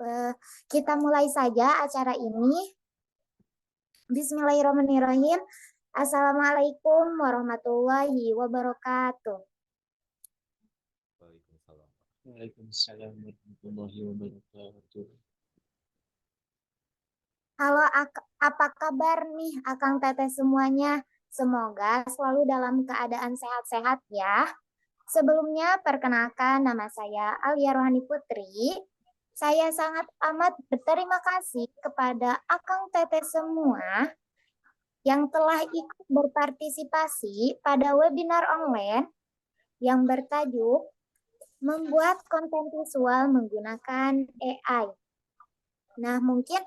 Eh, Kita mulai saja acara ini. Bismillahirrahmanirrahim. Assalamualaikum warahmatullahi wabarakatuh. Waalaikumsalam. Waalaikumsalam warahmatullahi wabarakatuh. Halo, apa kabar nih Akang Teteh semuanya? Semoga selalu dalam keadaan sehat-sehat ya. Sebelumnya, perkenalkan nama saya Alia Rohani Putri. Saya sangat amat berterima kasih kepada Akang Teteh semua yang telah ikut berpartisipasi pada webinar online yang bertajuk membuat konten visual menggunakan AI. Nah, mungkin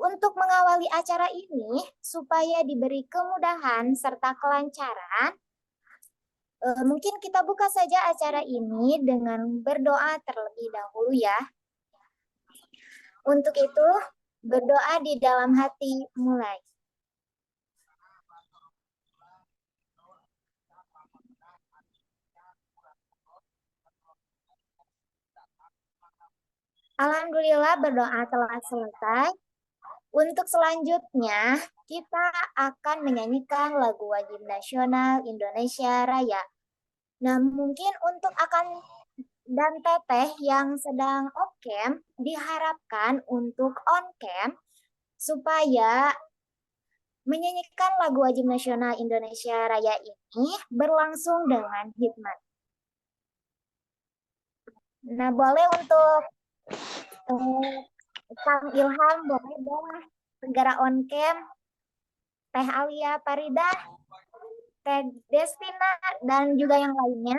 untuk mengawali acara ini, supaya diberi kemudahan serta kelancaran, mungkin kita buka saja acara ini dengan berdoa terlebih dahulu ya. Untuk itu, berdoa di dalam hati mulai. Alhamdulillah berdoa telah selesai. Untuk selanjutnya, kita akan menyanyikan lagu wajib nasional Indonesia Raya. Nah, mungkin untuk akan dan teteh yang sedang off-cam, diharapkan untuk on-cam supaya menyanyikan lagu wajib nasional Indonesia Raya ini berlangsung dengan hikmat. Nah, boleh untuk Kang Ilham, boleh dong segera on-cam. Teh Alia Farida, Teh Destina, dan juga yang lainnya.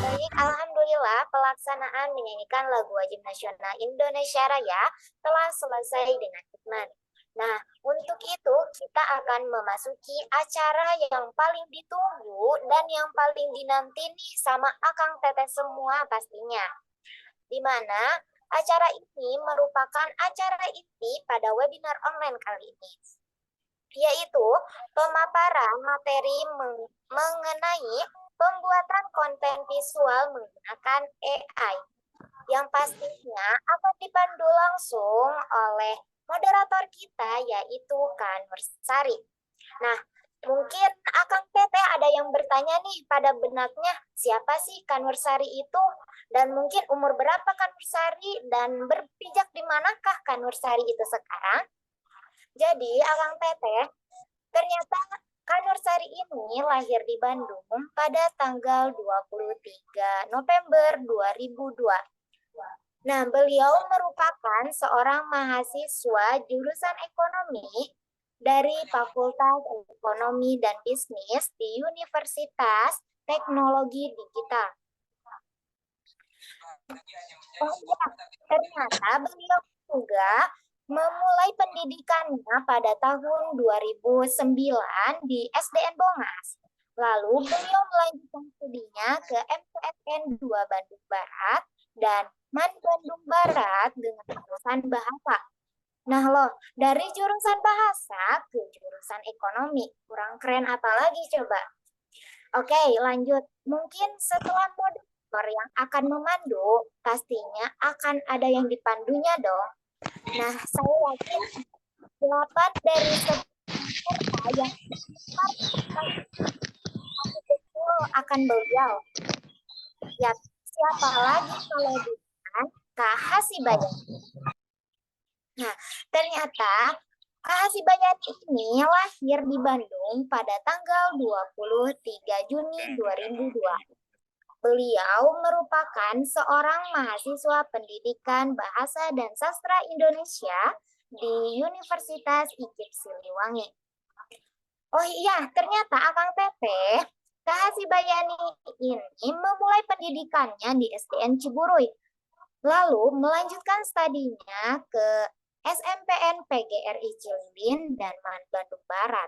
Baik, alhamdulillah pelaksanaan menyanyikan lagu wajib nasional Indonesia Raya telah selesai dengan hikmat. Nah, untuk itu kita akan memasuki acara yang paling ditunggu dan yang paling dinanti nih sama Akang Teteh semua pastinya. Di mana acara ini merupakan acara inti pada webinar online kali ini, yaitu pemaparan materi mengenai pembuatan konten visual menggunakan AI yang pastinya akan dipandu langsung oleh moderator kita yaitu Kanwersari. Nah, mungkin Akang Teteh ada yang bertanya nih pada benaknya, siapa sih Kanwersari itu? Dan mungkin umur berapa Kanwersari dan berpijak di manakah Kanwersari itu sekarang? Jadi, Akang Teteh, ternyata Kanwersari ini lahir di Bandung pada tanggal 23 November 2002. Nah, beliau merupakan seorang mahasiswa jurusan ekonomi dari Fakultas Ekonomi dan Bisnis di Universitas Teknologi Digital. Oh ya, ternyata beliau juga memulai pendidikannya pada tahun 2009 di SDN Bongas. Lalu beliau melanjutkan studinya ke MTSN 2 Bandung Barat dan MAN Bandung Barat dengan jurusan bahasa. Nah loh, dari jurusan bahasa ke jurusan ekonomi, kurang keren apa lagi coba? Oke, lanjut. Mungkin setelah moderator yang akan memandu, pastinya akan ada yang dipandunya dong. Nah, saya yakin 8 dari 10 peserta yang akan beliau. Ya, siapa lagi kalau bukan Kak Hasibayati. Nah, ternyata Kak Hasibayati ini lahir di Bandung pada tanggal 23 Juni 2002. Beliau merupakan seorang mahasiswa pendidikan Bahasa dan Sastra Indonesia di Universitas IKIP Siliwangi. Oh iya, ternyata Akang Teteh, Kak Hasibayani ini memulai pendidikannya di SDN Ciburuy, lalu melanjutkan studinya ke SMPN PGRI Cililin dan MAN Bandung Barat.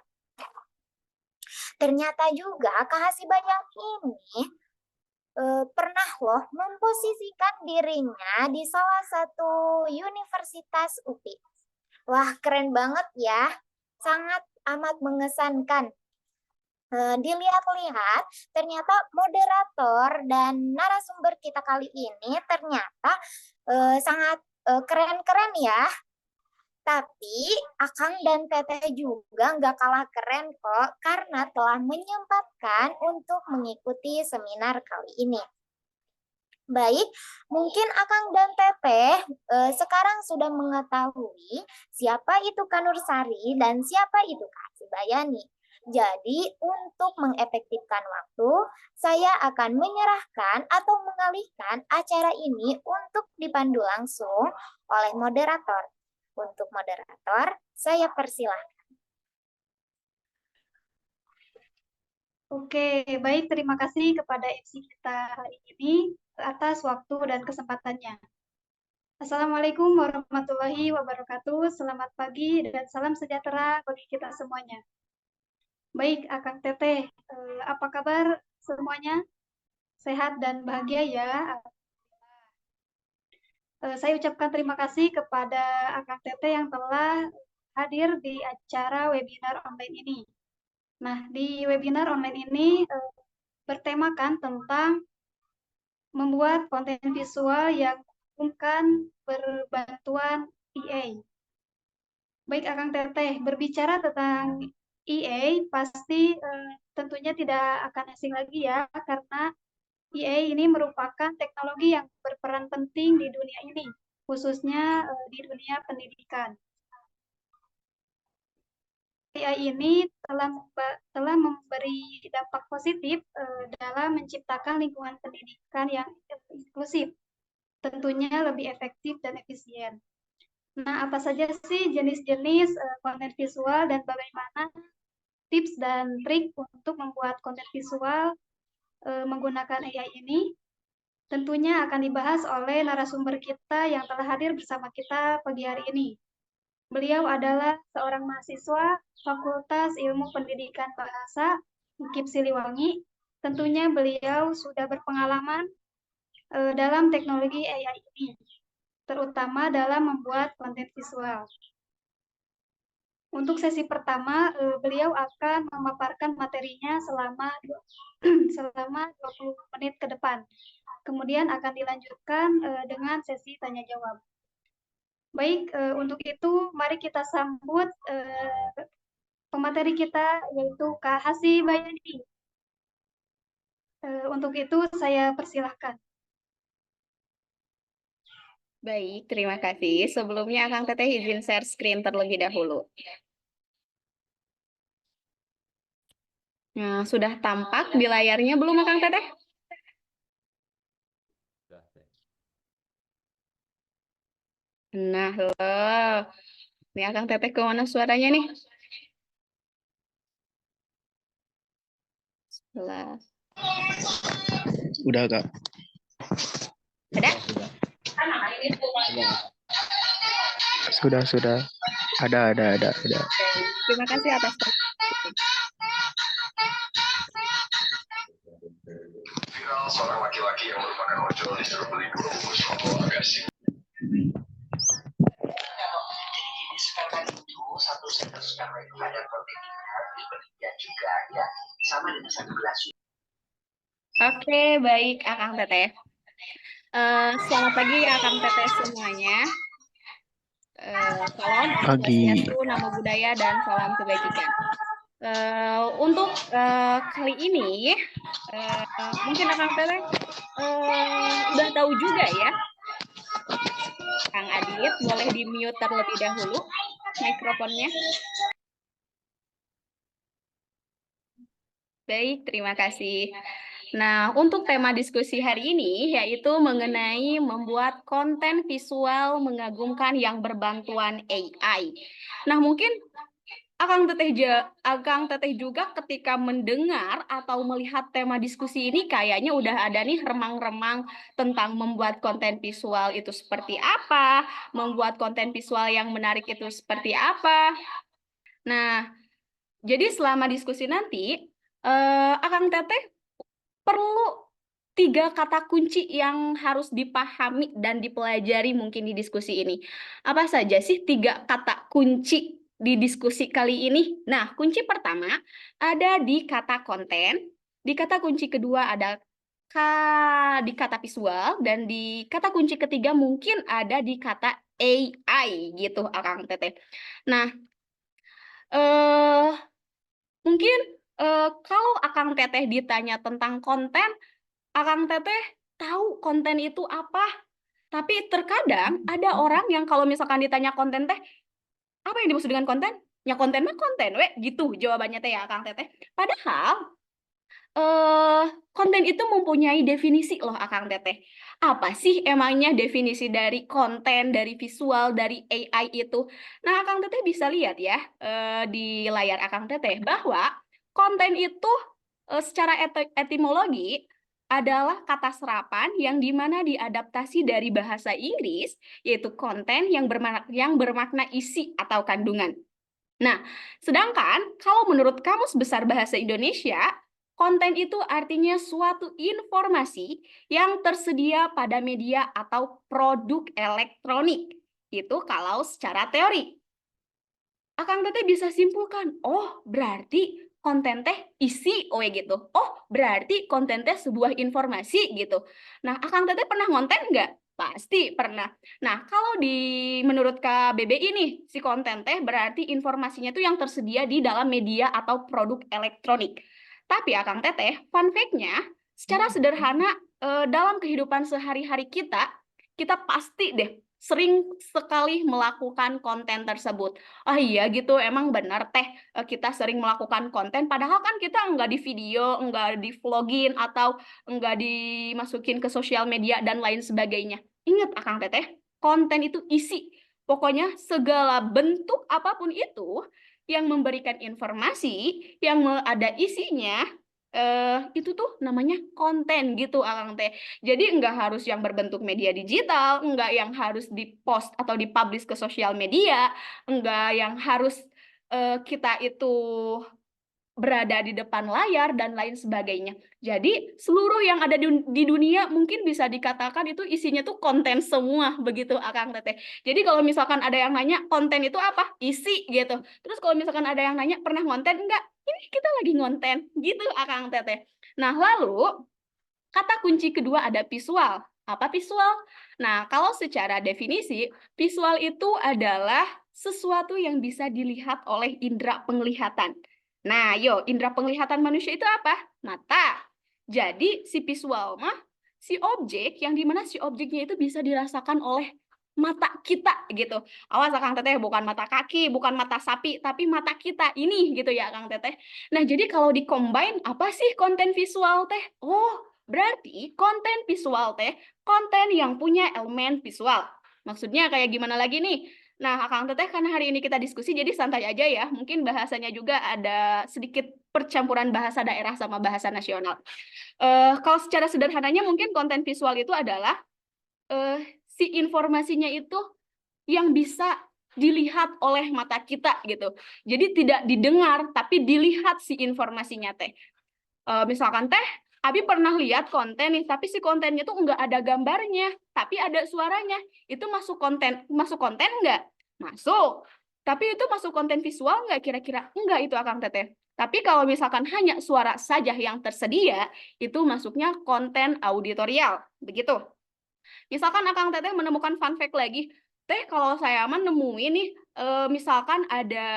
Ternyata juga Kak Hasibayani ini pernah loh memposisikan dirinya di salah satu universitas UPI. Wah, keren banget ya. Sangat amat mengesankan. Dilihat-lihat, ternyata moderator dan narasumber kita kali ini ternyata sangat keren-keren ya. Tapi Akang dan Teteh juga nggak kalah keren kok karena telah menyempatkan untuk mengikuti seminar kali ini. Baik, mungkin Akang dan Teteh sekarang sudah mengetahui siapa itu Kanursari dan siapa itu Kak Hasibayani. Jadi untuk mengefektifkan waktu, saya akan menyerahkan atau mengalihkan acara ini untuk dipandu langsung oleh moderator. Untuk moderator, saya persilahkan. Oke, baik. Terima kasih kepada MC kita hari ini atas waktu dan kesempatannya. Assalamualaikum warahmatullahi wabarakatuh. Selamat pagi dan salam sejahtera bagi kita semuanya. Baik, Akang Teteh, apa kabar semuanya? Sehat dan bahagia ya? Saya ucapkan terima kasih kepada Akang Teteh yang telah hadir di acara webinar online ini. Nah, di webinar online ini bertemakan tentang membuat konten visual yang menghubungkan berbantuan EA. Baik, Akang Teteh, berbicara tentang EA pasti tentunya tidak akan asing lagi ya, karena EA ini merupakan teknologi yang berperan penting di dunia ini, khususnya di dunia pendidikan. AI ini telah memberi dampak positif dalam menciptakan lingkungan pendidikan yang inklusif, tentunya lebih efektif dan efisien. Nah, apa saja sih jenis-jenis konten visual dan bagaimana tips dan trik untuk membuat konten visual menggunakan AI ini? Tentunya akan dibahas oleh narasumber kita yang telah hadir bersama kita pagi hari ini. Beliau adalah seorang mahasiswa Fakultas Ilmu Pendidikan Bahasa UKIP Siliwangi. Tentunya beliau sudah berpengalaman dalam teknologi AI ini, terutama dalam membuat konten visual. Untuk sesi pertama, beliau akan memaparkan materinya selama 20 menit ke depan. Kemudian akan dilanjutkan dengan sesi tanya-jawab. Baik, untuk itu mari kita sambut pemateri kita, yaitu Kak Hasibayani. Untuk itu saya persilahkan. Baik, terima kasih. Sebelumnya Akang Teteh izin share screen terlebih dahulu. Nah, sudah tampak di layarnya belum Akang Teteh? Nah, loh. Ini Akang Teteh kemana suaranya nih? Lah. Udah, Kak. Ada? Sudah. Ada. Terima kasih atas Viral seorang laki-laki yang merupakan ojol disuruh beli 2 bungkus rokok agar Disebabkan itu satu sendok karbo itu ada proteinnya, dan juga ya sama dengan satu gelas. Oke, baik Akang Teteh. Selamat pagi Akang Teteh semuanya. Salam Pagi. Swastiastu, Namo Buddhaya, dan salam kebajikan. Untuk kali ini, mungkin Akang Teteh udah tahu juga ya. Kang Adit, boleh di-mute terlebih dahulu mikrofonnya. Baik, terima kasih. Nah, untuk tema diskusi hari ini yaitu mengenai membuat konten visual mengagumkan yang berbantuan AI. Nah, mungkin Akang Teteh juga ketika mendengar atau melihat tema diskusi ini kayaknya udah ada nih remang-remang tentang membuat konten visual itu seperti apa, membuat konten visual yang menarik itu seperti apa. Nah, jadi selama diskusi nanti, Akang Teteh perlu 3 kata kunci yang harus dipahami dan dipelajari mungkin di diskusi ini. Apa saja sih 3 kata kunci di diskusi kali ini? Nah, kunci pertama ada di kata konten, di kata kunci kedua ada di kata visual, dan di kata kunci ketiga mungkin ada di kata AI gitu, Akang Teteh. Nah, mungkin kalau Akang Teteh ditanya tentang konten, Akang Teteh tahu konten itu apa. Tapi terkadang ada orang yang kalau misalkan ditanya konten teh, apa yang dimaksud dengan konten? Ya konten mah konten, gitu jawabannya teh ya Akang Teteh. Padahal konten itu mempunyai definisi loh Akang Teteh. Apa sih emangnya definisi dari konten, dari visual, dari AI itu? Nah, Akang Teteh bisa lihat ya di layar Akang Teteh bahwa konten itu secara etimologi adalah kata serapan yang dimana diadaptasi dari bahasa Inggris, yaitu konten yang bermakna isi atau kandungan. Nah, sedangkan kalau menurut Kamus Besar Bahasa Indonesia, konten itu artinya suatu informasi yang tersedia pada media atau produk elektronik. Itu kalau secara teori. Akang Teteh bisa simpulkan, oh berarti konten teh isi gitu. Oh berarti konten teh sebuah informasi gitu. Nah, Akang Teteh pernah ngonten nggak? Pasti pernah. Nah, kalau menurut KBBI nih, si konten teh berarti informasinya itu yang tersedia di dalam media atau produk elektronik. Tapi Akang Teteh, fun fact-nya, secara sederhana dalam kehidupan sehari-hari kita pasti deh sering sekali melakukan konten tersebut. Ah iya gitu, emang benar teh kita sering melakukan konten, padahal kan kita enggak di video, enggak di vlogin, atau enggak dimasukin ke sosial media dan lain sebagainya. Ingat Akang Teteh, konten itu isi. Pokoknya segala bentuk apapun itu yang memberikan informasi, yang ada isinya, itu tuh namanya konten gitu Akang Teh. Jadi enggak harus yang berbentuk media digital, enggak yang harus di-post atau di-publish ke sosial media, enggak yang harus kita itu berada di depan layar dan lain sebagainya. Jadi seluruh yang ada di dunia mungkin bisa dikatakan itu isinya tuh konten semua begitu Akang Teteh. Jadi kalau misalkan ada yang nanya konten itu apa? Isi gitu. Terus kalau misalkan ada yang nanya pernah ngonten enggak? Ini kita lagi ngonten gitu Akang Teteh. Nah, lalu kata kunci kedua ada visual. Apa visual? Nah, kalau secara definisi, visual itu adalah sesuatu yang bisa dilihat oleh indera penglihatan. Nah, indera penglihatan manusia itu apa? Mata. Jadi, si visual mah si objek yang dimana si objeknya itu bisa dirasakan oleh mata kita gitu. Awas Kang Teteh, bukan mata kaki, bukan mata sapi, tapi mata kita ini gitu ya Kang Teteh. Nah, jadi kalau di-combine, apa sih konten visual teh? Oh, berarti konten visual teh konten yang punya elemen visual. Maksudnya kayak gimana lagi nih? Nah, Akang Teteh, karena hari ini kita diskusi, jadi santai aja ya. Mungkin bahasanya juga ada sedikit percampuran bahasa daerah sama bahasa nasional. Kalau secara sederhananya mungkin konten visual itu adalah si informasinya itu yang bisa dilihat oleh mata kita gitu. Jadi tidak didengar, tapi dilihat si informasinya teh. Misalkan teh, Abi pernah lihat konten nih, tapi si kontennya tuh nggak ada gambarnya, tapi ada suaranya. Itu masuk konten nggak? Masuk. Tapi itu masuk konten visual nggak kira-kira? Enggak itu Akang Teteh. Tapi kalau misalkan hanya suara saja yang tersedia, itu masuknya konten auditorial. Begitu. Misalkan Akang Teteh menemukan fun fact lagi, Teh kalau saya nemuin nih, misalkan ada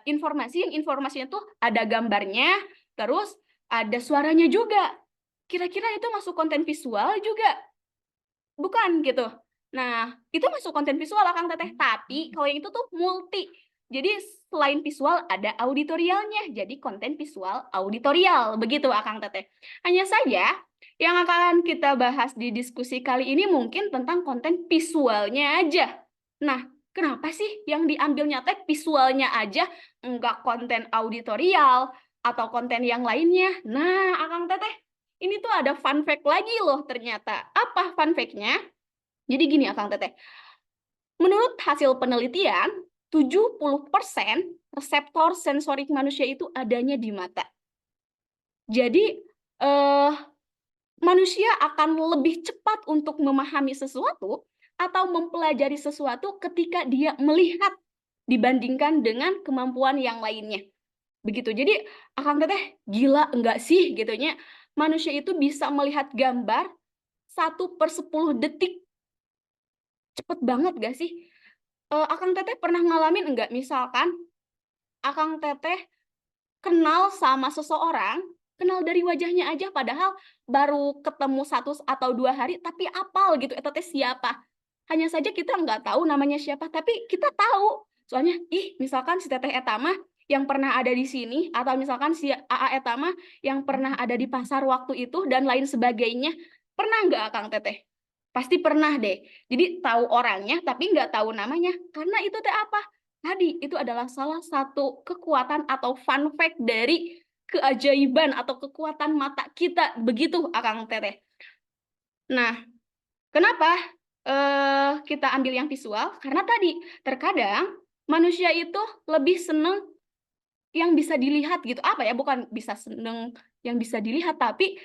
informasi yang informasinya tuh ada gambarnya, terus ada suaranya juga. Kira-kira itu masuk konten visual juga? Bukan gitu. Nah, itu masuk konten visual Akang Teteh, tapi kalau yang itu tuh multi. Jadi selain visual ada auditorialnya, jadi konten visual auditorial. Begitu Akang Teteh. Hanya saja yang akan kita bahas di diskusi kali ini mungkin tentang konten visualnya aja. Nah, kenapa sih yang diambilnya teh visualnya aja, enggak konten auditorial atau konten yang lainnya? Nah, Akang Teteh, ini tuh ada fun fact lagi loh ternyata. Apa fun fact-nya? Jadi gini Akang Teteh, menurut hasil penelitian, 70% reseptor sensorik manusia itu adanya di mata. Jadi, manusia akan lebih cepat untuk memahami sesuatu atau mempelajari sesuatu ketika dia melihat dibandingkan dengan kemampuan yang lainnya. Begitu. Jadi, Akang Teteh, gila enggak sih gitunya, manusia itu bisa melihat gambar 1/10 detik. Cepet banget gak sih? Akang Teteh pernah ngalamin enggak misalkan Akang Teteh kenal sama seseorang, kenal dari wajahnya aja padahal baru ketemu 1 atau 2 hari tapi apal gitu eta teh siapa. Hanya saja kita nggak tahu namanya siapa tapi kita tahu. Soalnya misalkan si Teteh eta mah yang pernah ada di sini atau misalkan si AA eta mah yang pernah ada di pasar waktu itu dan lain sebagainya. Pernah nggak Akang Teteh? Pasti pernah deh. Jadi tahu orangnya tapi nggak tahu namanya. Karena itu teh apa? Tadi itu adalah salah satu kekuatan atau fun fact dari keajaiban atau kekuatan mata kita. Begitu Akang Teteh. Nah, kenapa kita ambil yang visual? Karena tadi terkadang manusia itu lebih seneng yang bisa dilihat gitu. Apa ya? Bukan bisa seneng yang bisa dilihat, tapi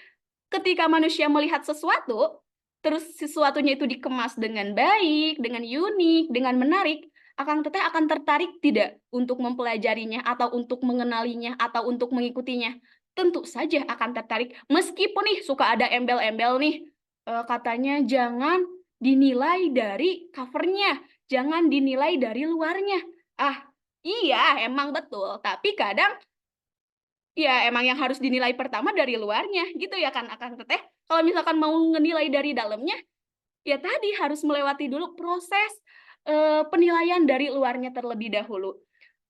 ketika manusia melihat sesuatu, terus sesuatunya itu dikemas dengan baik, dengan unik, dengan menarik, Akang Teteh akan tertarik tidak untuk mempelajarinya atau untuk mengenalinya atau untuk mengikutinya? Tentu saja akan tertarik. Meskipun nih suka ada embel-embel nih, katanya jangan dinilai dari covernya, jangan dinilai dari luarnya. Iya, emang betul. Tapi kadang ya emang yang harus dinilai pertama dari luarnya gitu ya kan Akang Teteh. Kalau misalkan mau menilai dari dalamnya, ya tadi harus melewati dulu proses penilaian dari luarnya terlebih dahulu.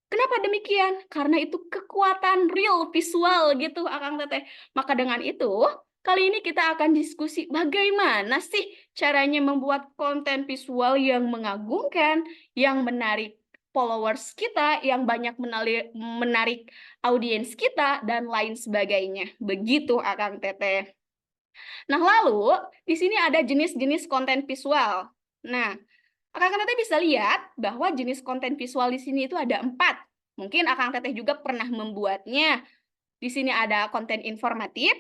Kenapa demikian? Karena itu kekuatan real visual gitu Akang Teteh. Maka dengan itu, kali ini kita akan diskusi bagaimana sih caranya membuat konten visual yang mengagumkan, yang menarik followers kita, yang banyak menarik audiens kita, dan lain sebagainya. Begitu Akang Teteh. Nah, lalu di sini ada jenis-jenis konten visual. Nah, Akang Teteh bisa lihat bahwa jenis konten visual di sini itu ada 4. Mungkin Akang Teteh juga pernah membuatnya. Di sini ada konten informatif.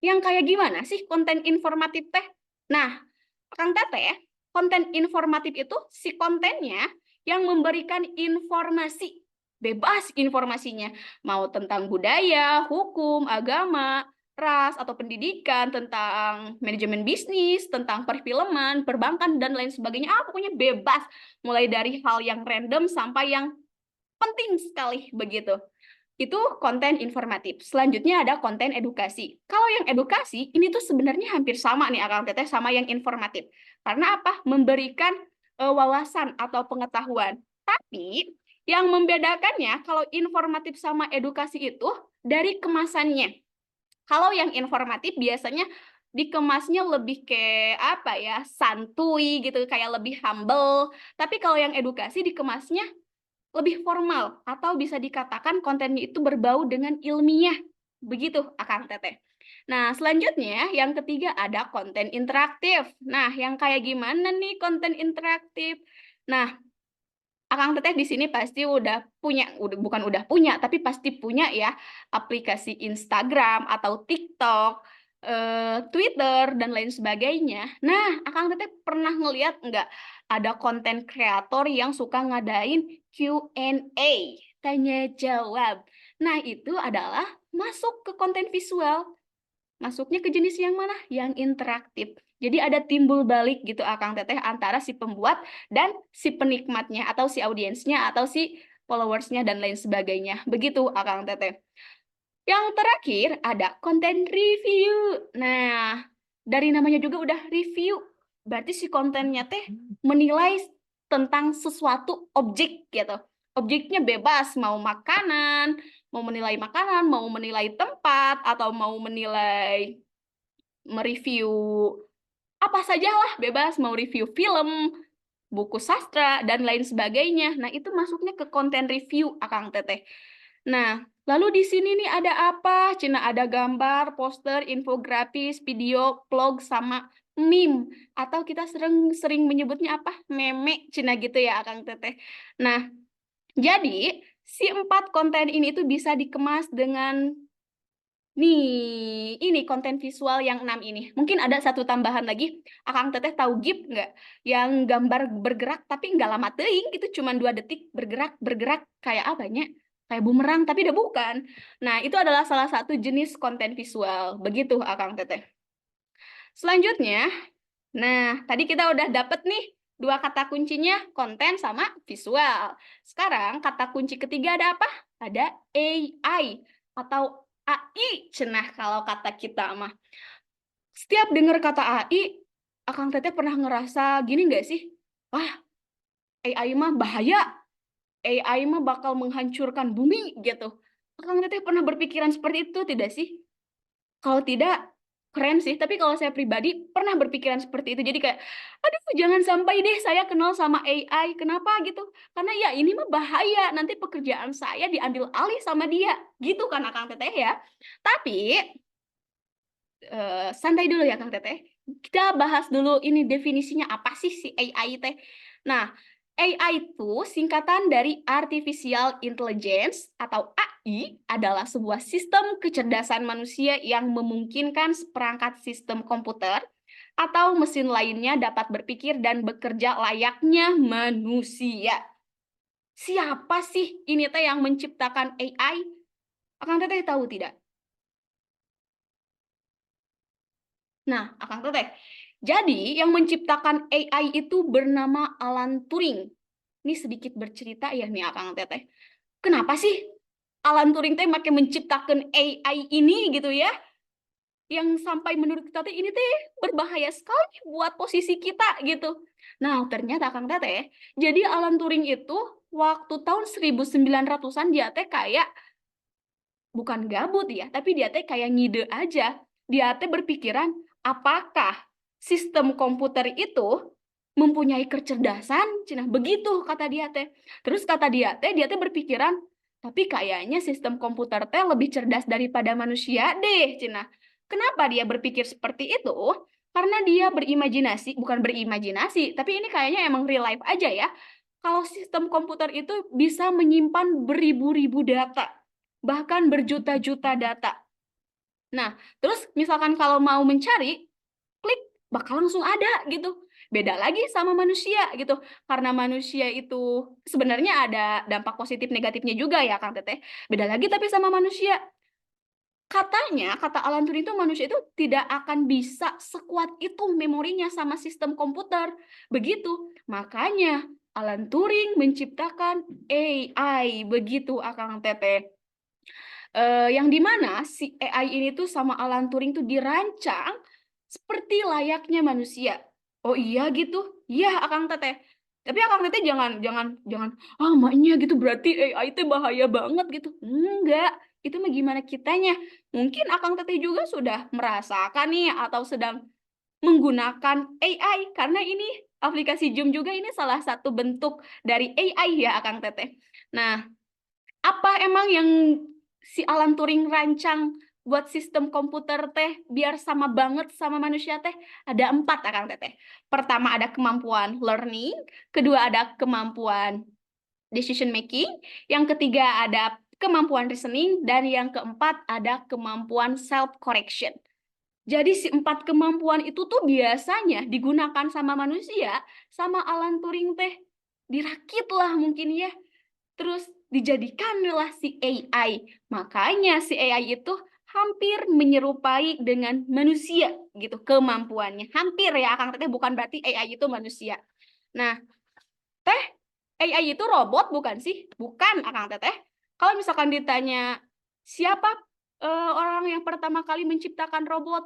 Yang kayak gimana sih konten informatif teh? Nah, Akang Teteh, konten informatif itu si kontennya yang memberikan informasi. Bebas informasinya. Mau tentang budaya, hukum, agama, ras atau pendidikan, tentang manajemen bisnis, tentang perfilman, perbankan, dan lain sebagainya. Pokoknya bebas. Mulai dari hal yang random sampai yang penting sekali begitu. Itu konten informatif. Selanjutnya ada konten edukasi. Kalau yang edukasi, ini tuh sebenarnya hampir sama nih Akang Teteh sama yang informatif. Karena apa? Memberikan wawasan atau pengetahuan. Tapi yang membedakannya kalau informatif sama edukasi itu dari kemasannya. Kalau yang informatif biasanya dikemasnya lebih kayak apa ya, santuy gitu, kayak lebih humble. Tapi kalau yang edukasi dikemasnya lebih formal atau bisa dikatakan kontennya itu berbau dengan ilmiah. Begitu, Akang Teteh. Nah, selanjutnya yang ketiga ada konten interaktif. Nah, yang kayak gimana nih konten interaktif? Nah, Akang Teteh di sini pasti udah punya, bukan udah punya, tapi pasti punya ya aplikasi Instagram atau TikTok, Twitter, dan lain sebagainya. Nah, Akang Teteh pernah ngeliat nggak ada konten kreator yang suka ngadain Q&A, tanya jawab. Nah, itu adalah masuk ke konten visual. Masuknya ke jenis yang mana? Yang interaktif. Jadi ada timbul balik gitu Akang Teteh antara si pembuat dan si penikmatnya atau si audiensnya atau si followersnya dan lain sebagainya. Begitu Akang Teteh. Yang terakhir ada konten review. Nah, dari namanya juga udah review. Berarti si kontennya teh menilai tentang sesuatu objek gitu. Objeknya bebas, mau makanan, mau menilai tempat, atau mau menilai, mereview apa sajalah, bebas, mau review film, buku sastra, dan lain sebagainya. Nah, itu masuknya ke konten review, Akang Teteh. Nah, lalu di sini nih ada apa? Cina ada gambar, poster, infografis, video, vlog, sama meme. Atau kita sering menyebutnya apa? Meme, Cina gitu ya, Akang Teteh. Nah, jadi si 4 konten ini tuh bisa dikemas dengan nih, ini konten visual yang 6 ini. Mungkin ada satu tambahan lagi. Akang Teteh tahu GIF nggak? Yang gambar bergerak tapi nggak lama teuing, itu cuma 2 detik bergerak kayak apanya? Kayak bumerang tapi udah bukan. Nah, itu adalah salah satu jenis konten visual. Begitu Akang Teteh. Selanjutnya, nah tadi kita udah dapet nih 2 kata kuncinya, konten sama visual. Sekarang kata kunci ketiga ada apa? Ada AI atau AI, cenah kalau kata kita mah. Setiap dengar kata AI, Akang Teteh pernah ngerasa gini nggak sih? Wah, AI mah bahaya. AI mah bakal menghancurkan bumi gitu. Akang Teteh pernah berpikiran seperti itu tidak sih? Kalau tidak, keren sih. Tapi kalau saya pribadi pernah berpikiran seperti itu. Jadi kayak, aduh jangan sampai deh saya kenal sama AI. Kenapa gitu? Karena ya ini mah bahaya. Nanti pekerjaan saya diambil alih sama dia. Gitu kan Akang Teteh ya. Tapi, santai dulu ya Kang Teteh. Kita bahas dulu ini definisinya apa sih si AI teh. Nah, AI itu singkatan dari Artificial Intelligence atau AI adalah sebuah sistem kecerdasan manusia yang memungkinkan seperangkat sistem komputer atau mesin lainnya dapat berpikir dan bekerja layaknya manusia. Siapa sih ini teh yang menciptakan AI? Akang Teteh tahu tidak? Nah, Akang Teteh, jadi yang menciptakan AI itu bernama Alan Turing. Ini sedikit bercerita ya nih Akang Teteh. Kenapa sih Alan Turing teh makin menciptakan AI ini gitu ya? Yang sampai menurut kita teh ini teh berbahaya sekali buat posisi kita gitu. Nah, ternyata Akang Teteh, jadi Alan Turing itu waktu tahun 1900-an dia teh kayak bukan gabut ya, tapi dia teh kayak ngide aja. Dia teh berpikiran, apakah sistem komputer itu mempunyai kecerdasan? Cenah begitu kata dia teh. Terus kata dia teh berpikiran, tapi kayaknya sistem komputer teh lebih cerdas daripada manusia deh, cenah. Kenapa dia berpikir seperti itu? Karena dia berimajinasi, bukan berimajinasi, tapi ini kayaknya emang real life aja ya. Kalau sistem komputer itu bisa menyimpan beribu-ribu data, bahkan berjuta-juta data. Nah, terus misalkan kalau mau mencari, klik, bakal langsung ada gitu. Beda lagi sama manusia gitu. Karena manusia itu sebenarnya ada dampak positif negatifnya juga ya Kang Teteh. Beda lagi tapi sama manusia. Katanya, kata Alan Turing itu manusia itu tidak akan bisa sekuat itu memorinya sama sistem komputer. Begitu. Makanya Alan Turing menciptakan AI. Begitu Akang Teteh. Yang dimana si AI ini tuh sama Alan Turing tuh dirancang seperti layaknya manusia. Oh iya gitu? Iya Akang Teteh. Tapi Akang Teteh jangan maknya gitu berarti AI itu bahaya banget gitu. Enggak. Itu mah gimana kitanya? Mungkin Akang Teteh juga sudah merasakan nih atau sedang menggunakan AI karena ini aplikasi Zoom juga ini salah satu bentuk dari AI ya Akang Teteh. Nah, apa emang yang si Alan Turing rancang buat sistem komputer teh biar sama banget sama manusia teh? Ada 4 Akang Teteh. Pertama ada kemampuan learning, kedua ada kemampuan decision making, yang ketiga ada kemampuan reasoning, dan yang keempat ada kemampuan self correction. Jadi si 4 kemampuan itu tuh biasanya digunakan sama manusia, sama Alan Turing teh dirakit lah mungkin ya. Terus dijadikanlah si AI. Makanya si AI itu hampir menyerupai dengan manusia gitu kemampuannya. Hampir ya Akang Teteh, bukan berarti AI itu manusia. Nah, Teh, AI itu robot bukan sih? Bukan Akang Teteh. Kalau misalkan ditanya siapa orang yang pertama kali menciptakan robot?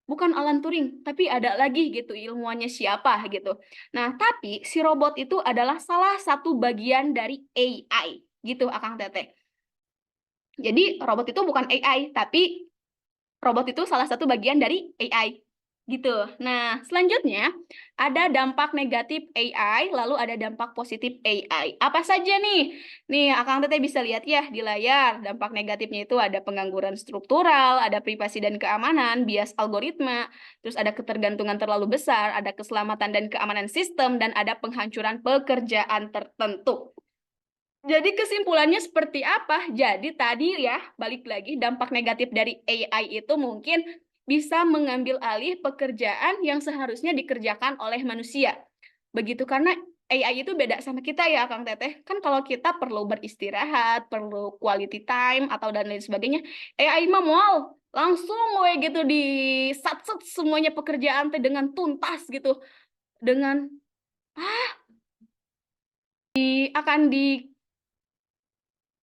Bukan Alan Turing, tapi ada lagi gitu ilmuwannya siapa gitu. Nah, tapi si robot itu adalah salah satu bagian dari AI gitu Akang Teteh. Jadi robot itu bukan AI, tapi robot itu salah satu bagian dari AI gitu. Nah, selanjutnya ada dampak negatif AI, lalu ada dampak positif AI. Apa saja nih? Nih, Akang Teteh bisa lihat ya di layar. Dampak negatifnya itu ada pengangguran struktural, ada privasi dan keamanan, bias algoritma, terus ada ketergantungan terlalu besar, ada keselamatan dan keamanan sistem, dan ada penghancuran pekerjaan tertentu. Jadi kesimpulannya seperti apa? Jadi tadi ya, balik lagi dampak negatif dari AI itu mungkin bisa mengambil alih pekerjaan yang seharusnya dikerjakan oleh manusia. Begitu karena AI itu beda sama kita ya, Kang Teteh. Kan kalau kita perlu beristirahat, perlu quality time atau dan lain sebagainya, AI mah mual langsung we gitu di sat-set semuanya pekerjaan teh dengan tuntas gitu. Dengan akan di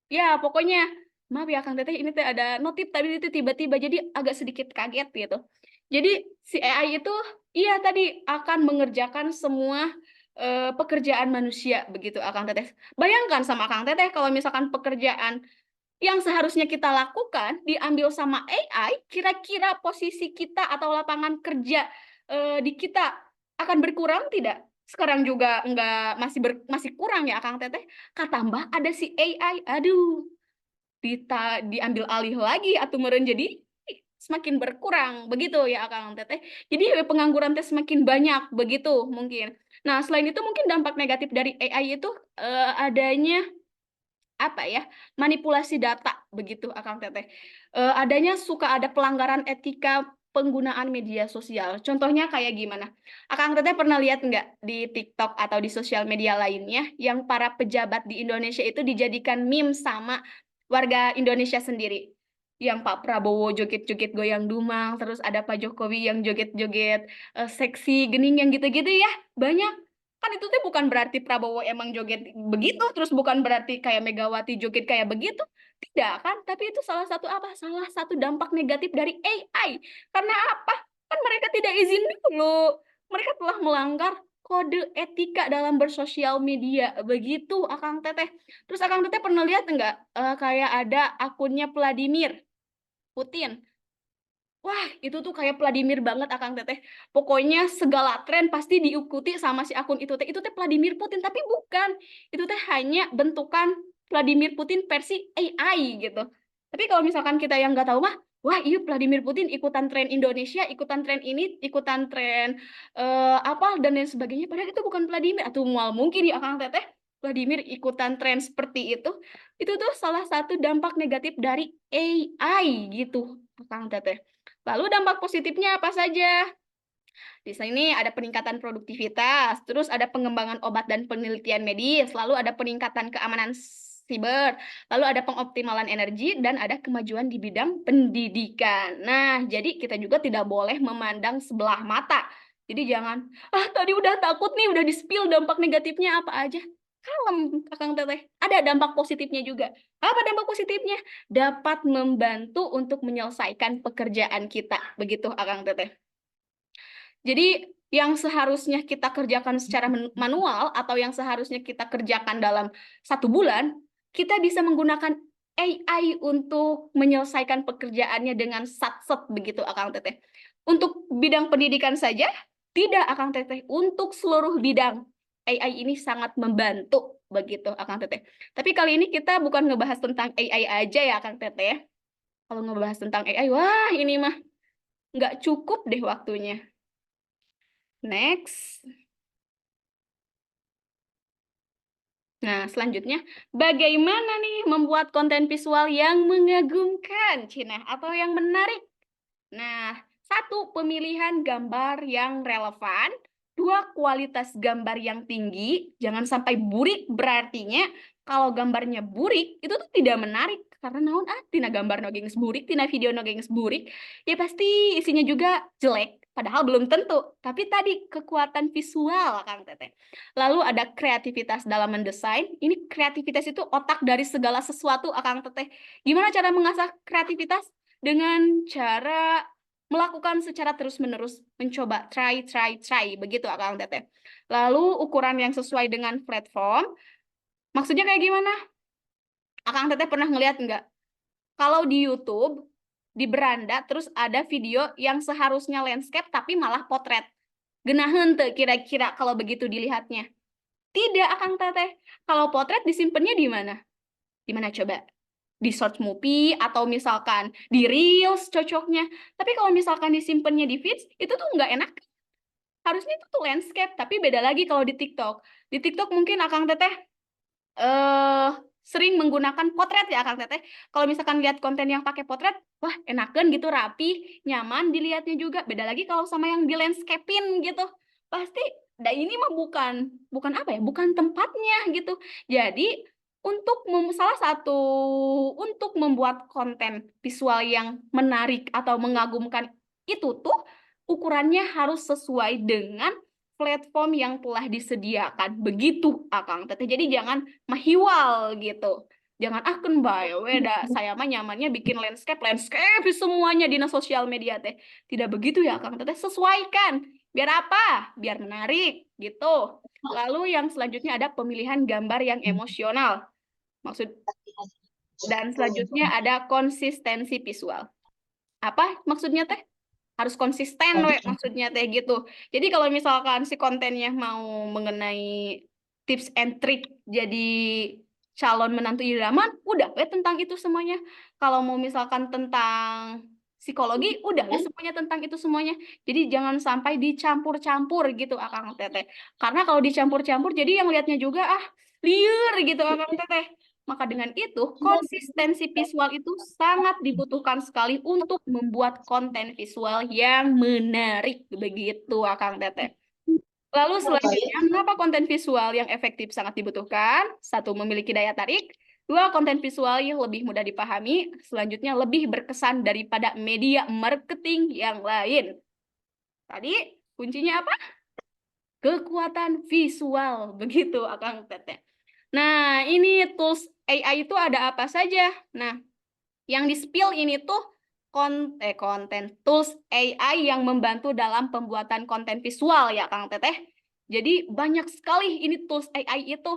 ya, pokoknya maaf ya Kang Teteh, ini teh ada notif tadi itu tiba-tiba jadi agak sedikit kaget gitu. Jadi si AI itu iya tadi akan mengerjakan semua pekerjaan manusia begitu Akang Teteh. Bayangkan sama Akang Teteh kalau misalkan pekerjaan yang seharusnya kita lakukan diambil sama AI, kira-kira posisi kita atau lapangan kerja di kita akan berkurang tidak? Sekarang juga enggak masih kurang ya Akang Teteh. Katambah ada si AI, aduh, diambil alih lagi atau meureun jadi semakin berkurang begitu ya Akang Teteh. Jadi pengangguran teh semakin banyak begitu mungkin. Nah, selain itu mungkin dampak negatif dari AI itu adanya apa ya, manipulasi data begitu Akang Teteh. Adanya suka ada pelanggaran etika penggunaan media sosial. Contohnya kayak gimana? Akang Teteh pernah lihat nggak di TikTok atau di sosial media lainnya yang para pejabat di Indonesia itu dijadikan meme sama warga Indonesia sendiri? Yang Pak Prabowo joget-joget goyang dumang, terus ada Pak Jokowi yang joget-joget seksi, gening yang gitu-gitu ya, banyak. Kan itu tuh bukan berarti Prabowo emang joget begitu, terus bukan berarti kayak Megawati joget kayak begitu. Tidak kan? Tapi itu salah satu apa? Salah satu dampak negatif dari AI. Karena apa? Kan mereka tidak izin dulu. Mereka telah melanggar kode etika dalam bersosial media. Begitu, Akang Teteh. Terus Akang Teteh pernah lihat enggak? Kayak ada akunnya Vladimir Putin. Wah, itu tuh kayak Vladimir banget Akang Teteh. Pokoknya segala tren pasti diikuti sama si akun itu teh. Itu teh Vladimir Putin, tapi bukan. Itu teh hanya bentukan Vladimir Putin versi AI gitu. Tapi kalau misalkan kita yang nggak tahu mah, wah iya Vladimir Putin ikutan tren Indonesia, ikutan tren ini, ikutan tren apa dan lain sebagainya. Padahal itu bukan Vladimir. Atau mual mungkin ya Akang Teteh. Vladimir ikutan tren seperti itu tuh salah satu dampak negatif dari AI gitu, Akang Teteh. Lalu dampak positifnya apa saja? Di sini ada peningkatan produktivitas, terus ada pengembangan obat dan penelitian medis, lalu ada peningkatan keamanan siber, lalu ada pengoptimalan energi, dan ada kemajuan di bidang pendidikan. Nah, jadi kita juga tidak boleh memandang sebelah mata. Jadi jangan, tadi udah takut nih, udah di-spill dampak negatifnya apa aja. Kalem, Kakang Teteh. Ada dampak positifnya juga. Apa dampak positifnya? Dapat membantu untuk menyelesaikan pekerjaan kita. Begitu, Akang Teteh. Jadi yang seharusnya kita kerjakan secara manual atau yang seharusnya kita kerjakan dalam 1 bulan, kita bisa menggunakan AI untuk menyelesaikan pekerjaannya dengan sat-set begitu Akang Teteh. Untuk bidang pendidikan saja, tidak Akang Teteh. Untuk seluruh bidang, AI ini sangat membantu begitu Akang Teteh. Tapi kali ini kita bukan ngebahas tentang AI aja ya Akang Teteh. Kalau ngebahas tentang AI, wah ini mah nggak cukup deh waktunya. Next. Nah, selanjutnya, bagaimana nih membuat konten visual yang mengagumkan, Cina, atau yang menarik? Nah, satu, pemilihan gambar yang relevan. Dua, kualitas gambar yang tinggi. Jangan sampai burik, berartinya kalau gambarnya burik, itu tuh tidak menarik. Karena naon tina gambar nogeng burik, tina video nogeng burik, ya pasti isinya juga jelek. Padahal belum tentu. Tapi tadi kekuatan visual, Kang Teteh. Lalu ada kreativitas dalam mendesain. Ini kreativitas itu otak dari segala sesuatu, Kang Teteh. Gimana cara mengasah kreativitas? Dengan cara melakukan secara terus-menerus, mencoba, try, begitu Akang Teteh. Lalu ukuran yang sesuai dengan platform, maksudnya kayak gimana? Akang Teteh pernah ngeliat nggak? Kalau di YouTube, di beranda, terus ada video yang seharusnya landscape, tapi malah potret. Genaheun teu kira-kira kalau begitu dilihatnya? Tidak, Akang Teteh. Kalau potret disimpannya di mana? Di mana coba? Di short movie atau misalkan di reels cocoknya. Tapi kalau misalkan disimpannya di feeds, itu tuh nggak enak. Harusnya itu tuh landscape, tapi beda lagi kalau di TikTok. Di TikTok mungkin Akang Teteh sering menggunakan potret ya Akang Teteh. Kalau misalkan lihat konten yang pakai potret, wah enakan gitu, rapi, nyaman dilihatnya juga. Beda lagi kalau sama yang di landscape-in gitu. Pasti, ini mah bukan apa ya, bukan tempatnya gitu. Jadi, salah satu untuk membuat konten visual yang menarik atau mengagumkan itu tuh ukurannya harus sesuai dengan platform yang telah disediakan. Begitu Akang Teteh. Jadi jangan mahiwal gitu. Jangan kan bae weda saya mah nyamannya bikin landscape semuanya di sosial media teh. Tidak begitu ya Akang Teteh. Sesuaikan. Biar apa? Biar menarik gitu. Lalu yang selanjutnya ada pemilihan gambar yang emosional. Dan selanjutnya ada konsistensi visual. Apa maksudnya teh? Harus konsisten maksudnya teh gitu. Jadi kalau misalkan si kontennya mau mengenai tips and trick jadi calon menantu idaman, udah tentang itu semuanya. Kalau mau misalkan tentang psikologi, udah semuanya tentang itu semuanya. Jadi jangan sampai dicampur-campur gitu Akang Teteh. Karena kalau dicampur-campur jadi yang lihatnya juga liar gitu Akang Teteh. Maka dengan itu, konsistensi visual itu sangat dibutuhkan sekali untuk membuat konten visual yang menarik. Begitu, Akang Teteh. Lalu selanjutnya, mengapa konten visual yang efektif sangat dibutuhkan? Satu, memiliki daya tarik. Dua, konten visual yang lebih mudah dipahami. Selanjutnya, lebih berkesan daripada media marketing yang lain. Tadi, kuncinya apa? Kekuatan visual. Begitu, Akang Teteh. Nah, ini tools AI itu ada apa saja? Nah, yang di-spill ini tuh konten tools AI yang membantu dalam pembuatan konten visual ya, Kang Teteh. Jadi banyak sekali ini tools AI itu.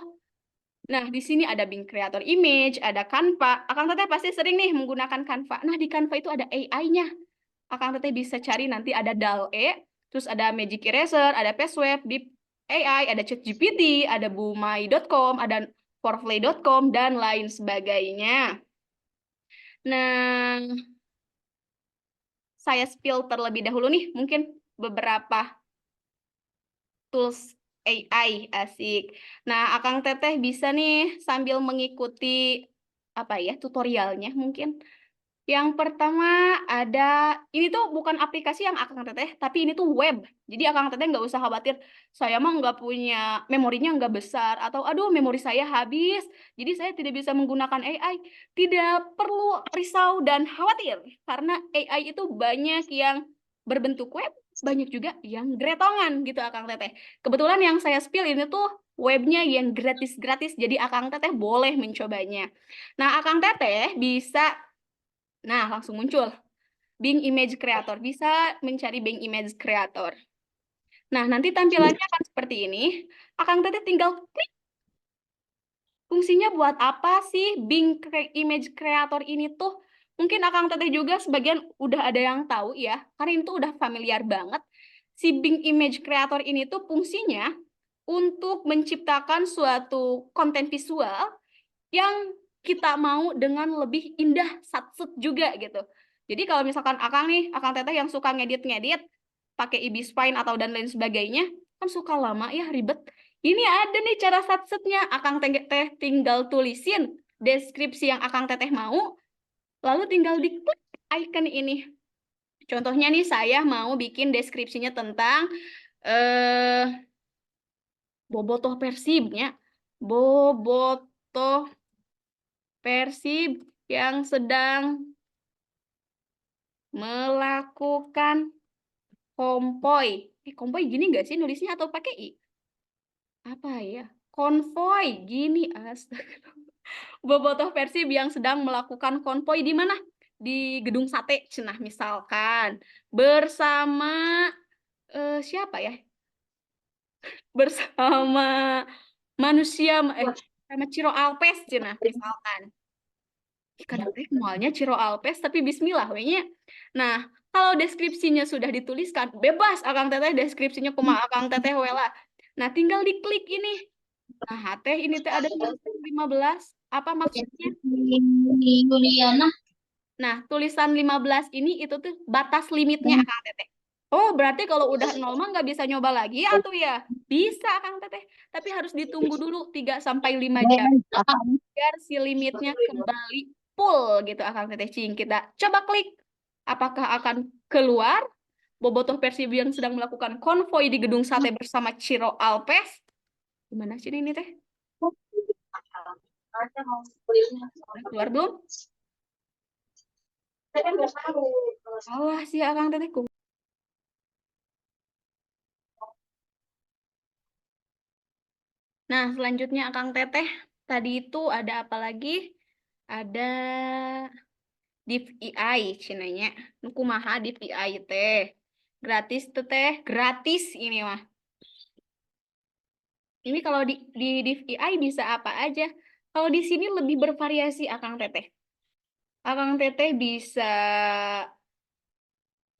Nah, di sini ada Bing Creator Image, ada Canva. Akang Teteh pasti sering nih menggunakan Canva. Nah, di Canva itu ada AI-nya. Akang Teteh bisa cari nanti ada DALL-E, terus ada Magic Eraser, ada Paceweb, Deep AI, ada ChatGPT, ada Bumai.com, ada Forplay.com, dan lain sebagainya. Nah, saya spill terlebih dahulu nih, mungkin beberapa tools AI, asik. Nah, Akang Teteh bisa nih sambil mengikuti tutorialnya mungkin. Yang pertama ada, ini tuh bukan aplikasi yang Akang Teteh, tapi ini tuh web. Jadi Akang Teteh nggak usah khawatir, saya mah nggak punya, memorinya nggak besar, atau aduh memori saya habis, jadi saya tidak bisa menggunakan AI. Tidak perlu risau dan khawatir, karena AI itu banyak yang berbentuk web, banyak juga yang gretongan gitu Akang Teteh. Kebetulan yang saya spill ini tuh webnya yang gratis-gratis, jadi Akang Teteh boleh mencobanya. Nah, Akang Teteh bisa langsung muncul. Bing Image Creator. Bisa mencari Bing Image Creator. Nah, nanti tampilannya akan seperti ini. Akang Teteh tinggal klik. Fungsinya buat apa sih Bing Image Creator ini tuh? Mungkin Akang Teteh juga sebagian udah ada yang tahu ya, karena itu udah familiar banget. Si Bing Image Creator ini tuh fungsinya untuk menciptakan suatu konten visual yang kita mau dengan lebih indah, satsut juga gitu. Jadi kalau misalkan Akang Teteh yang suka ngedit-ngedit, pakai Ibisfine atau dan lain sebagainya, kan suka lama ya, ribet. Ini ada nih cara satsutnya, Akang Teteh tinggal tulisin deskripsi yang Akang Teteh mau, lalu tinggal diklik icon ini. Contohnya nih, saya mau bikin deskripsinya tentang Bobotoh Persibnya. Bobotoh Persib yang sedang melakukan konvoy. Konvoy gini nggak sih nulisnya atau pakai I? Apa ya? Konvoy gini, astaga. Bobotoh Persib yang sedang melakukan konvoy di mana? Di Gedung Sate, cenah misalkan. Bersama siapa ya? Bersama manusia sama Ciro Alpes, cenah misalkan. Kadang mualnya Ciro Alpes tapi bismillah we-nya. Nah, kalau deskripsinya sudah dituliskan, bebas Akang Teteh deskripsinya kumaha Akang Teteh we lah. Nah, tinggal diklik ini. Nah, teh ini teh ada tulisan 15. Apa maksudnya? Juliana. Nah, tulisan 15 ini itu tuh batas limitnya Akang Teteh. Oh, berarti kalau udah 0 mah nggak bisa nyoba lagi atau ya? Bisa Akang Teteh, tapi harus ditunggu dulu 3 sampai 5 jam biar si limitnya kembali full gitu Akang Teteh Cing. Kita coba klik. Apakah akan keluar Bobotoh Persib yang sedang melakukan konvoy di Gedung Sate bersama Ciro Alpes? Gimana sih ini teh? Keluar belum? Alah sih Akang Teteh. Nah, selanjutnya Akang Teteh, tadi itu ada apa lagi? Ada div AI, cenanya. Kumaha div AI teh. Gratis tuh teh, gratis ini mah. Ini kalau di div AI bisa apa aja? Kalau di sini lebih bervariasi Akang Teteh. Akang Teteh bisa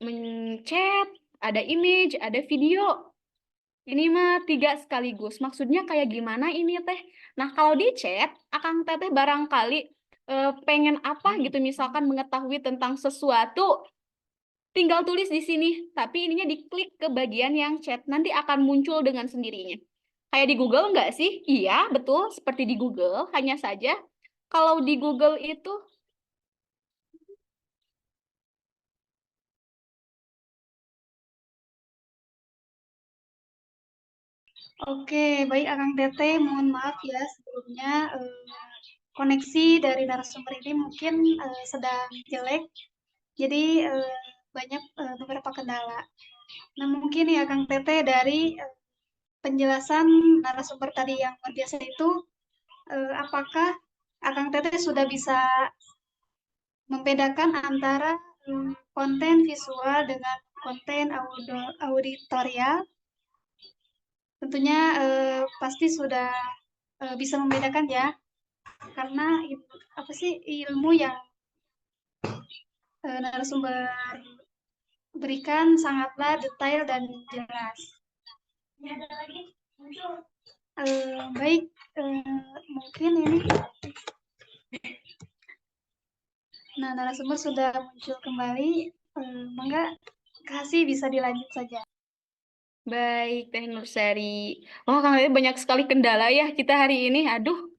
mencet, ada image, ada video. Ini mah 3 sekaligus. Maksudnya kayak gimana ini teh? Nah, kalau di chat, Akang Teteh barangkali pengen apa gitu, misalkan mengetahui tentang sesuatu, tinggal tulis di sini. Tapi ininya diklik ke bagian yang chat, nanti akan muncul dengan sendirinya. Kayak di Google nggak sih? Iya, betul. Seperti di Google, hanya saja kalau di Google itu Oke, baik Akang Teteh, mohon maaf ya sebelumnya koneksi dari narasumber ini mungkin sedang jelek, jadi banyak beberapa kendala. Nah mungkin ya Akang Teteh dari penjelasan narasumber tadi yang luar biasa itu, apakah Akang Teteh sudah bisa membedakan antara konten visual dengan konten auditorial? Tentunya pasti sudah bisa membedakan ya, karena apa sih ilmu yang narasumber berikan sangatlah detail dan jelas. Baik, mungkin ini. Nah, narasumber sudah muncul kembali. Mangga, kasih bisa dilanjut saja. baik Teh Nursari. Wah, Kang Teteh banyak sekali kendala ya kita hari ini. Aduh.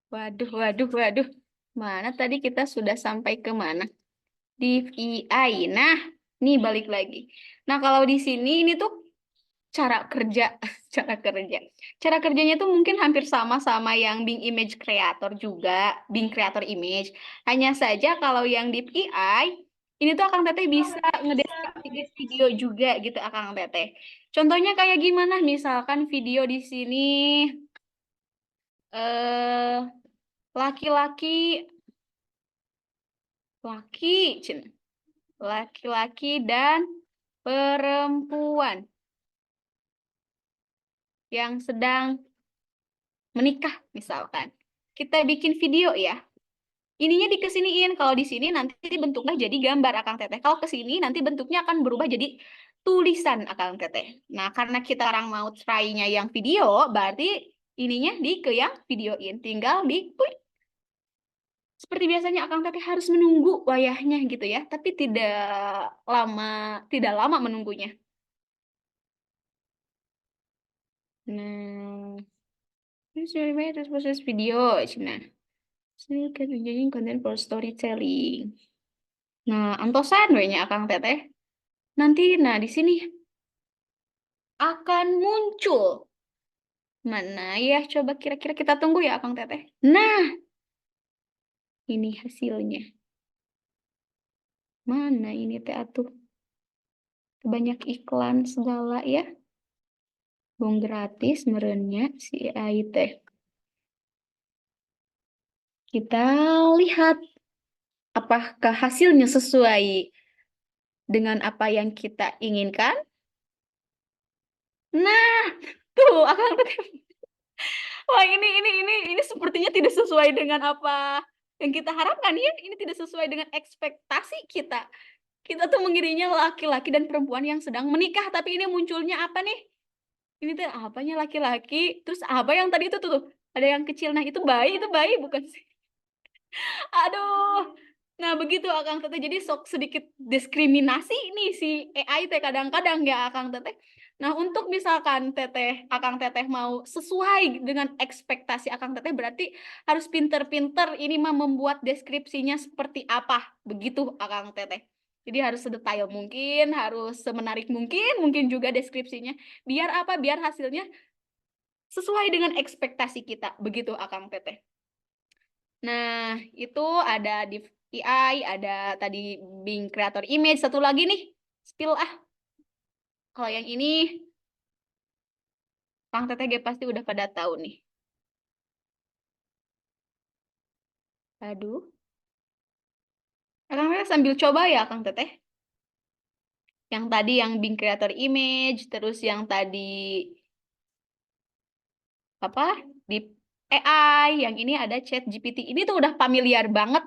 Waduh. Mana tadi kita sudah sampai ke mana? Div AI. Nah, nih balik lagi. Nah, kalau di sini ini tuh cara kerja, cara kerja. Cara kerjanya tuh mungkin hampir sama yang Bing Image Creator juga, Bing Creator Image. Hanya saja kalau yang Div AI, ini tuh Akang Teteh bisa ngedeskripsi video juga gitu Akang Teteh. Contohnya kayak gimana? Misalkan video di sini eh laki-laki laki-laki dan perempuan. yang sedang menikah misalkan. Kita bikin video ya. Ininya dikesiniin. Kalau di sini nanti bentuknya jadi gambar Akang Teteh. Kalau ke sini nanti bentuknya akan berubah jadi tulisan Akang Teteh. Nah, karena kita orang mau try-nya yang video, berarti ininya ke yang videoin. Tinggal di klik. Seperti biasanya Akang Teteh harus menunggu wayahnya gitu ya, tapi tidak lama menunggunya. Nah, terus proses video, Cina. Saya kerjain konten for storytelling. Nah, antosan we-nya Akang Teteh. Nanti, nah di sini akan muncul. Mana ya? Coba kira-kira kita tunggu ya Akang Teteh. Nah, ini hasilnya. Mana ini teh atuh? Banyak iklan segala ya. Bong gratis merenya si AI teh. Kita lihat apakah hasilnya sesuai dengan apa yang kita inginkan. Nah, tuh Akang Teteh. Wah, ini sepertinya tidak sesuai dengan apa yang kita harapkan ya. Ini tidak sesuai dengan ekspektasi kita. Kita tuh mengiringnya laki-laki dan perempuan yang sedang menikah, tapi ini munculnya apa nih? Ini tuh apanya laki-laki, terus apa yang tadi itu tuh? Ada yang kecil, nah itu bayi bukan sih? Aduh. Nah, begitu Akang Teteh. Jadi sok sedikit diskriminasi nih si AI teh kadang-kadang ya Akang Teteh. Nah, untuk misalkan Akang Teteh mau sesuai dengan ekspektasi Akang Teteh, berarti harus pinter-pinter ini mah membuat deskripsinya seperti apa. Begitu Akang Teteh. Jadi harus sedetail mungkin, harus semenarik mungkin juga deskripsinya. Biar apa? Biar hasilnya sesuai dengan ekspektasi kita. Begitu Akang Teteh. Nah, itu ada di AI, ada tadi Bing Creator Image, satu lagi nih, spill ah. Kalau yang ini, Kang Teteh pasti udah pada tahu nih. Aduh. Kang Teteh sambil coba ya, Kang Teteh. Yang tadi yang Bing Creator Image, terus yang tadi apa? Di AI, yang ini ada ChatGPT. Ini tuh udah familiar banget.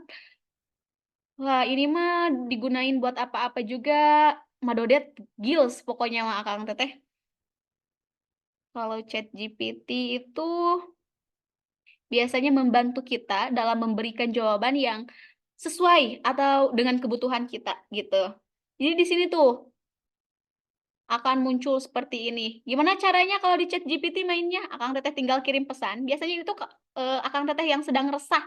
Wah, ini mah digunain buat apa-apa juga. Madodet gils pokoknya mah Kang Teteh. Kalau ChatGPT itu biasanya membantu kita dalam memberikan jawaban yang sesuai atau dengan kebutuhan kita gitu. Jadi di sini tuh akan muncul seperti ini. Gimana caranya kalau di ChatGPT mainnya? Akang Teteh tinggal kirim pesan. Biasanya itu Akang Teteh yang sedang resah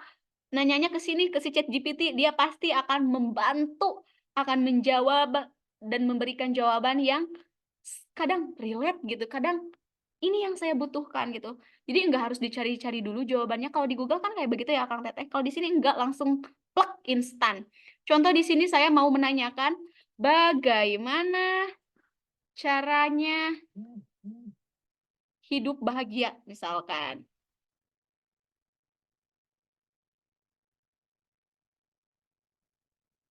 nanyanya ke sini ke si ChatGPT, dia pasti akan membantu, akan menjawab dan memberikan jawaban yang kadang relate gitu, kadang ini yang saya butuhkan gitu. Jadi nggak harus dicari-cari dulu jawabannya. Kalau di Google kan kayak begitu ya Kang Teteh. Kalau di sini nggak langsung plug instan. Contoh di sini saya mau menanyakan bagaimana caranya hidup bahagia misalkan.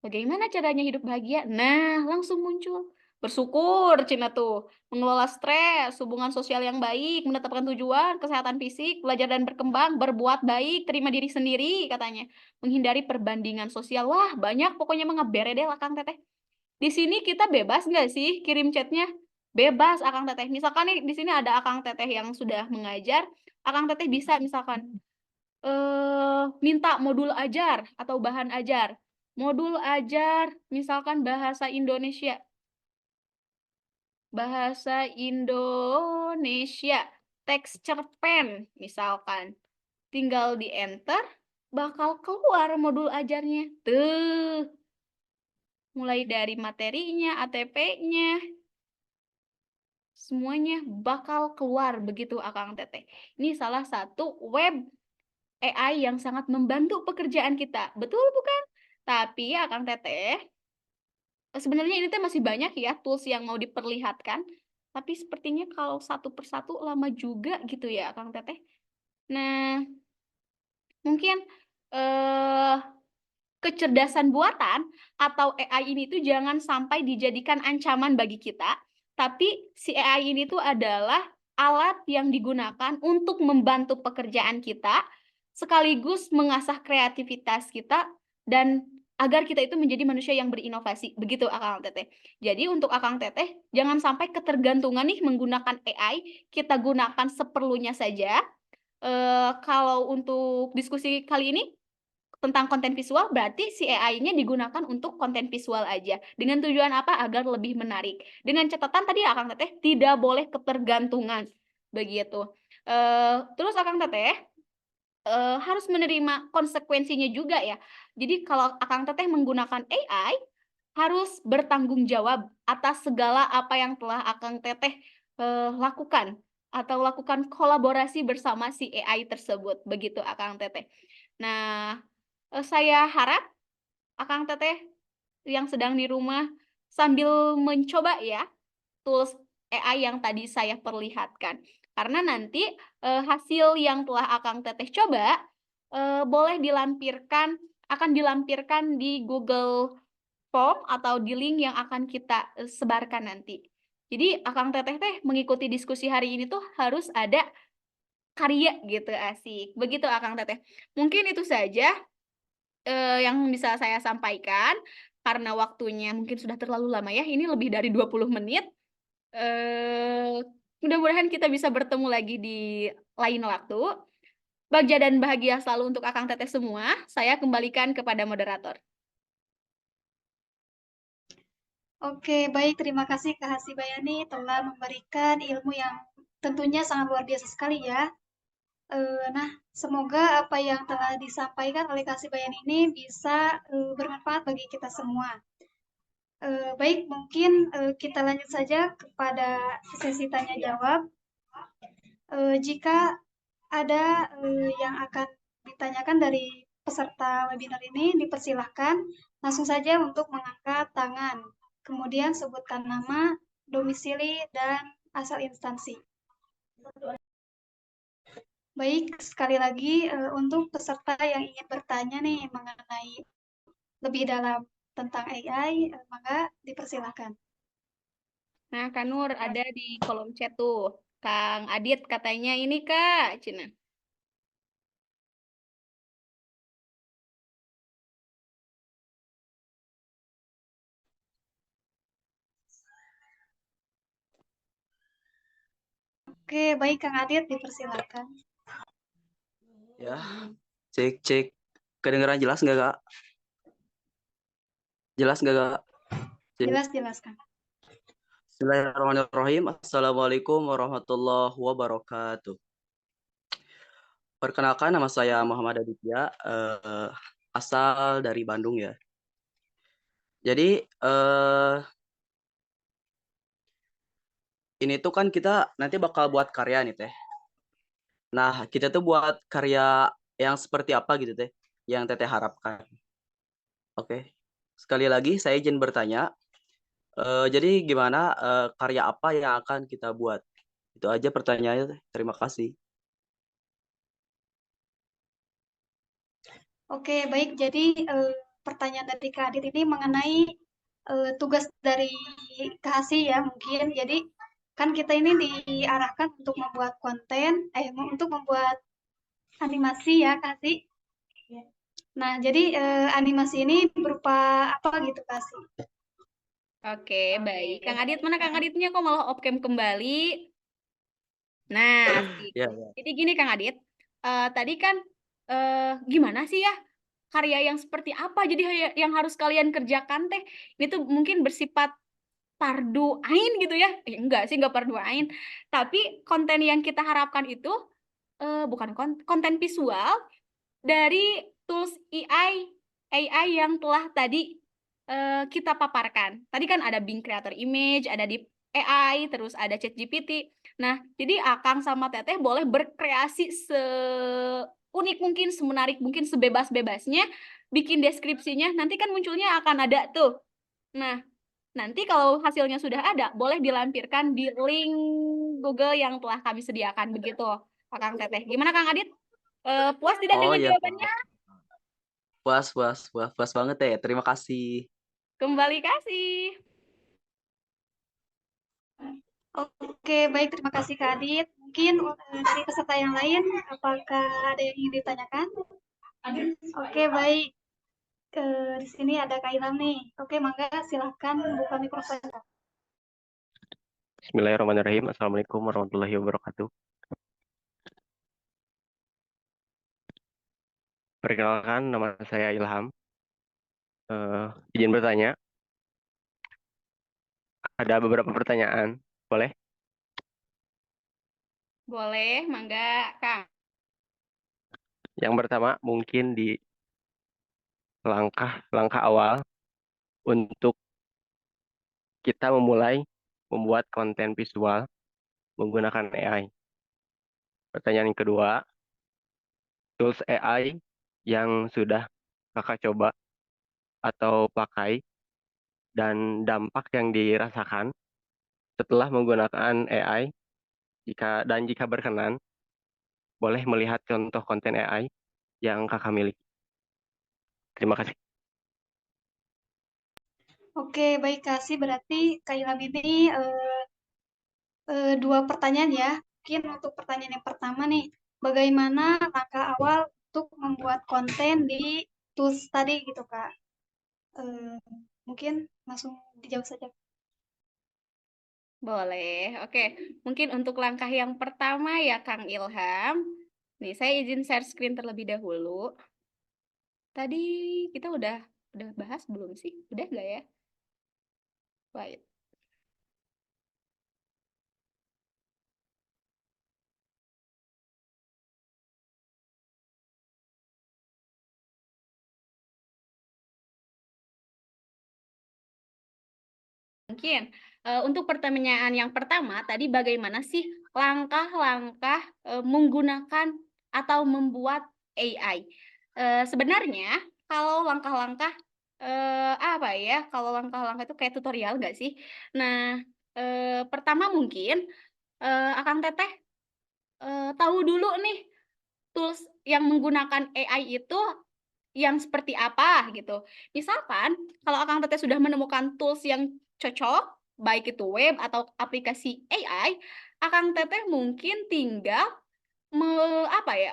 Bagaimana caranya hidup bahagia? Nah, langsung muncul. Bersyukur, Cina tuh. Mengelola stres, hubungan sosial yang baik, menetapkan tujuan, kesehatan fisik, belajar dan berkembang, berbuat baik, terima diri sendiri, katanya. Menghindari perbandingan sosial. Wah, banyak pokoknya mengebere deh lah, Kang Teteh. Di sini kita bebas nggak sih kirim chatnya? Bebas, Akang Teteh. Misalkan nih, di sini ada Akang Teteh yang sudah mengajar. Akang Teteh bisa misalkan minta modul ajar atau bahan ajar. Modul ajar misalkan bahasa Indonesia. Bahasa Indonesia. Teks cerpen misalkan. Tinggal di enter, bakal keluar modul ajarnya. Tuh. Mulai dari materinya, ATP-nya. Semuanya bakal keluar begitu Akang Teteh. Ini salah satu web AI yang sangat membantu pekerjaan kita. Betul bukan? Tapi Akang Teteh, sebenarnya ini masih banyak ya tools yang mau diperlihatkan. Tapi sepertinya kalau satu persatu lama juga gitu ya Akang Teteh. Nah, mungkin kecerdasan buatan atau AI ini tuh jangan sampai dijadikan ancaman bagi kita. Tapi si AI ini tuh adalah alat yang digunakan untuk membantu pekerjaan kita, sekaligus mengasah kreativitas kita, dan agar kita itu menjadi manusia yang berinovasi. Begitu Akang Teteh. Jadi untuk Akang Teteh, jangan sampai ketergantungan nih menggunakan AI, kita gunakan seperlunya saja. Kalau untuk diskusi kali ini tentang konten visual, berarti si AI-nya digunakan untuk konten visual aja. Dengan tujuan apa? Agar lebih menarik. Dengan catatan tadi Akang Teteh, tidak boleh ketergantungan. Begitu. Terus Akang Teteh, harus menerima konsekuensinya juga ya. Jadi kalau Akang Teteh menggunakan AI, harus bertanggung jawab atas segala apa yang telah Akang Teteh lakukan, atau lakukan kolaborasi bersama si AI tersebut. Begitu Akang Teteh. Nah, saya harap Akang Teteh yang sedang di rumah sambil mencoba ya tools AI yang tadi saya perlihatkan. Karena nanti hasil yang telah Akang Teteh coba boleh akan dilampirkan di Google Form atau di link yang akan kita sebarkan nanti. Jadi Akang Teteh mengikuti diskusi hari ini tuh harus ada karya gitu, asik. Begitu Akang Teteh. Mungkin itu saja yang bisa saya sampaikan, karena waktunya mungkin sudah terlalu lama ya, ini lebih dari 20 menit. Mudah-mudahan kita bisa bertemu lagi di lain waktu. Bagja dan bahagia selalu untuk Akang Teteh semua. Saya kembalikan kepada moderator. Oke, baik. Terima kasih Kak Hasibayani telah memberikan ilmu yang tentunya sangat luar biasa sekali ya. Nah, semoga apa yang telah disampaikan oleh Kak Hasibayani ini bisa bermanfaat bagi kita semua. Baik, mungkin kita lanjut saja kepada sesi tanya jawab. Jika ada yang akan ditanyakan dari peserta webinar ini, dipersilahkan langsung saja untuk mengangkat tangan. Kemudian sebutkan nama, domisili, dan asal instansi. Baik, sekali lagi untuk peserta yang ingin bertanya nih mengenai lebih dalam tentang AI, maka dipersilahkan. Nah, Kak Nur ada di kolom chat tuh. Kang Adit katanya ini Kak, Cina. Oke, baik Kang Adit, dipersilakan. Ya, cek. Kedengeran jelas nggak, Kak? Jelas nggak, Kak? Cek. Jelas, Kang. Bismillahirrahmanirrahim. Assalamualaikum warahmatullahi wabarakatuh. Perkenalkan, nama saya Muhammad Aditya, asal dari Bandung ya. Jadi, ini tuh kan kita nanti bakal buat karya nih, Teh. Nah, kita tuh buat karya yang seperti apa gitu, Teh, yang Teteh harapkan. Oke. Sekali lagi, saya izin bertanya, jadi gimana karya apa yang akan kita buat? Itu aja pertanyaannya, Teh. Terima kasih. Oke, baik. Jadi pertanyaan dari Kak Adit ini mengenai tugas dari Kak Hasi ya mungkin. Jadi kan kita ini diarahkan untuk membuat konten, untuk membuat animasi ya Kak Hasi. Nah, jadi animasi ini berupa apa gitu Kak Hasi? Oke, baik. Kang Adit, mana Kang Aditnya kok malah off cam kembali? Nah, asik. Ya. Jadi gini Kang Adit, tadi kan gimana sih ya karya yang seperti apa jadi yang harus kalian kerjakan teh? Ini tuh mungkin bersifat fardu ain gitu ya? Enggak sih, enggak fardu ain. Tapi konten yang kita harapkan itu bukan konten visual dari tools AI yang telah tadi kita paparkan. Tadi kan ada Bing Creator Image, ada di AI, terus ada ChatGPT. Nah, jadi Akang sama Teteh boleh berkreasi seunik mungkin, semenarik mungkin, sebebas-bebasnya, bikin deskripsinya, nanti kan munculnya akan ada tuh. Nah, nanti kalau hasilnya sudah ada, boleh dilampirkan di link Google yang telah kami sediakan, begitu, Akang Teteh. Gimana Kang Adit? Puas tidak Oh dengan ya, jawabannya? puas banget ya. Terima kasih. Kembali kasih. Oke, baik. Terima kasih Kak Adit. Mungkin dari peserta yang lain, apakah ada yang ingin ditanyakan? Oke, baik. Di sini ada Kak Ilham nih. Oke, mangga silahkan buka mikrofon. Bismillahirrahmanirrahim. Assalamualaikum warahmatullahi wabarakatuh. Perkenalkan, nama saya Ilham. Izin bertanya, ada beberapa pertanyaan. Boleh? Boleh, mangga, Kang. Yang pertama, mungkin di langkah awal untuk kita memulai membuat konten visual menggunakan AI. Pertanyaan yang kedua, tools AI yang sudah kakak coba atau pakai dan dampak yang dirasakan setelah menggunakan AI, jika berkenan, boleh melihat contoh konten AI yang kakak miliki. Terima kasih. Oke, baik Kasih. Berarti Kak Ilham ini dua pertanyaan ya. Mungkin untuk pertanyaan yang pertama nih, bagaimana langkah awal untuk membuat konten di tools tadi gitu Kak? Mungkin langsung dijawab saja. Boleh. Oke, mungkin untuk langkah yang pertama ya Kang Ilham. Nih, saya izin share screen terlebih dahulu. Tadi kita udah bahas belum sih? Udah nggak ya? Baik. Mungkin untuk pertanyaan yang pertama tadi bagaimana sih langkah-langkah menggunakan atau membuat AI? Sebenarnya kalau langkah-langkah apa ya? Kalau langkah-langkah itu kayak tutorial nggak sih? Nah, pertama mungkin Akang Teteh tahu dulu nih tools yang menggunakan AI itu yang seperti apa gitu. Misalkan kalau Akang Teteh sudah menemukan tools yang cocok, baik itu web atau aplikasi AI, Akang Teteh mungkin tinggal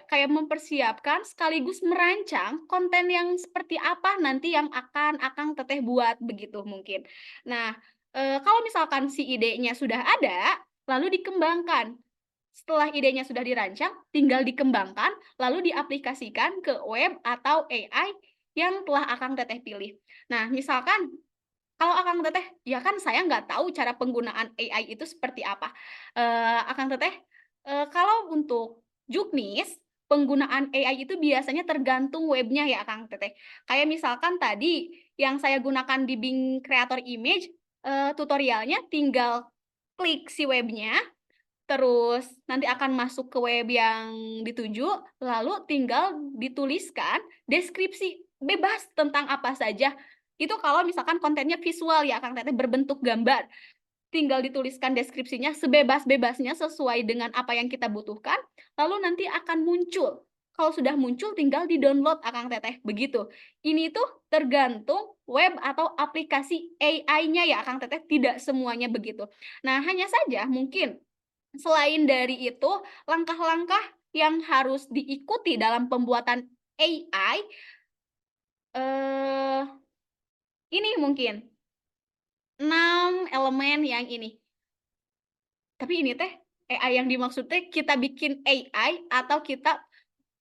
kayak mempersiapkan sekaligus merancang konten yang seperti apa nanti yang akan Akang Teteh buat begitu mungkin. Nah, kalau misalkan si idenya sudah ada, lalu dikembangkan. Setelah idenya sudah dirancang, tinggal dikembangkan, lalu diaplikasikan ke web atau AI yang telah Akang Teteh pilih. Nah, misalkan kalau Akang Teteh, ya kan saya nggak tahu cara penggunaan AI itu seperti apa. Akang Teteh, kalau untuk Juknis, penggunaan AI itu biasanya tergantung webnya ya Akang Teteh. Kayak misalkan tadi yang saya gunakan di Bing Creator Image, tutorialnya tinggal klik si webnya, terus nanti akan masuk ke web yang dituju, lalu tinggal dituliskan deskripsi bebas tentang apa saja. Itu kalau misalkan kontennya visual ya, Kang Teteh berbentuk gambar. Tinggal dituliskan deskripsinya sebebas-bebasnya sesuai dengan apa yang kita butuhkan, lalu nanti akan muncul. Kalau sudah muncul tinggal di-download Akang Teteh. Begitu. Ini tuh tergantung web atau aplikasi AI-nya ya Akang Teteh, tidak semuanya begitu. Nah, hanya saja mungkin selain dari itu, langkah-langkah yang harus diikuti dalam pembuatan AI, ini mungkin 6 elemen yang ini. Tapi ini teh, AI yang dimaksud teh kita bikin AI atau kita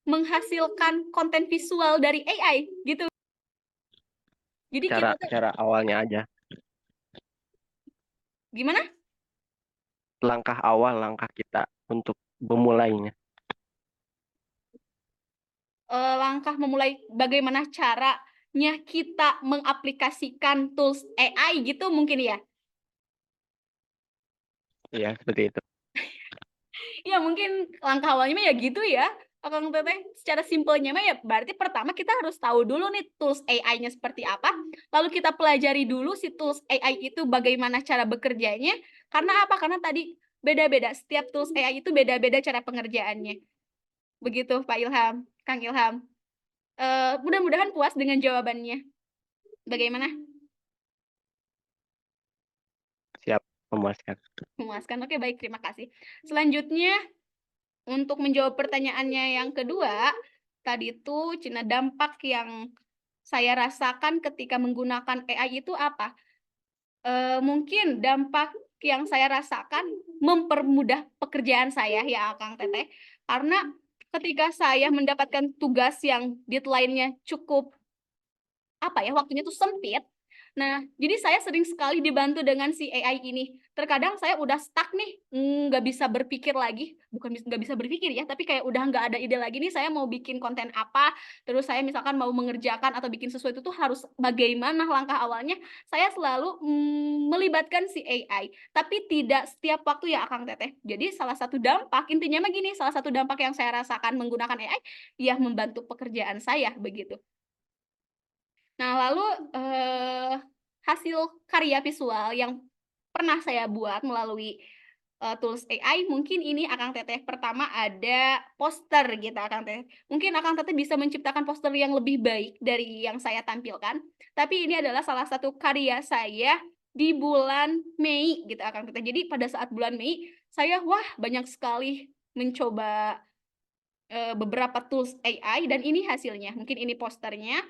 menghasilkan konten visual dari AI, gitu. Jadi kita tuh, Cara awalnya aja. gimana? Langkah kita untuk memulainya. Langkah memulai bagaimana caranya kita mengaplikasikan tools AI gitu mungkin ya. Iya, seperti itu. Ya mungkin langkah awalnya ya gitu ya Akang Teteh, secara simpelnya mah ya berarti pertama kita harus tahu dulu nih tools AI-nya seperti apa, lalu kita pelajari dulu si tools AI itu bagaimana cara bekerjanya, karena apa? Karena tadi beda-beda, setiap tools AI itu beda-beda cara pengerjaannya. Begitu Pak Ilham, Kang Ilham. Mudah-mudahan puas dengan jawabannya. Bagaimana? Siap. memuaskan. Memuaskan. Oke, baik, terima kasih. Selanjutnya, untuk menjawab pertanyaannya yang kedua, tadi itu Cina dampak yang saya rasakan ketika menggunakan AI itu apa? Mungkin dampak yang saya rasakan mempermudah pekerjaan saya ya Kang Teteh. Karena ketika saya mendapatkan tugas yang deadline-nya cukup waktunya tuh sempit. Nah, jadi saya sering sekali dibantu dengan si AI ini. Terkadang saya udah stuck nih, nggak bisa berpikir lagi. Bukan nggak bisa berpikir ya, tapi kayak udah nggak ada ide lagi nih, saya mau bikin konten apa, terus saya misalkan mau mengerjakan atau bikin sesuatu itu harus bagaimana langkah awalnya, saya selalu melibatkan si AI. Tapi tidak setiap waktu ya, Kang Teteh. Jadi salah satu dampak, intinya mah gini, salah satu dampak yang saya rasakan menggunakan AI, ya membantu pekerjaan saya, begitu. Nah, lalu hasil karya visual yang pernah saya buat melalui tools AI, mungkin ini Akang Teteh. Pertama ada poster gitu Akang Teteh. Mungkin Akang Teteh bisa menciptakan poster yang lebih baik dari yang saya tampilkan. Tapi ini adalah salah satu karya saya di bulan Mei gitu Akang Teteh. Jadi pada saat bulan Mei, saya banyak sekali mencoba beberapa tools AI dan ini hasilnya. Mungkin ini posternya.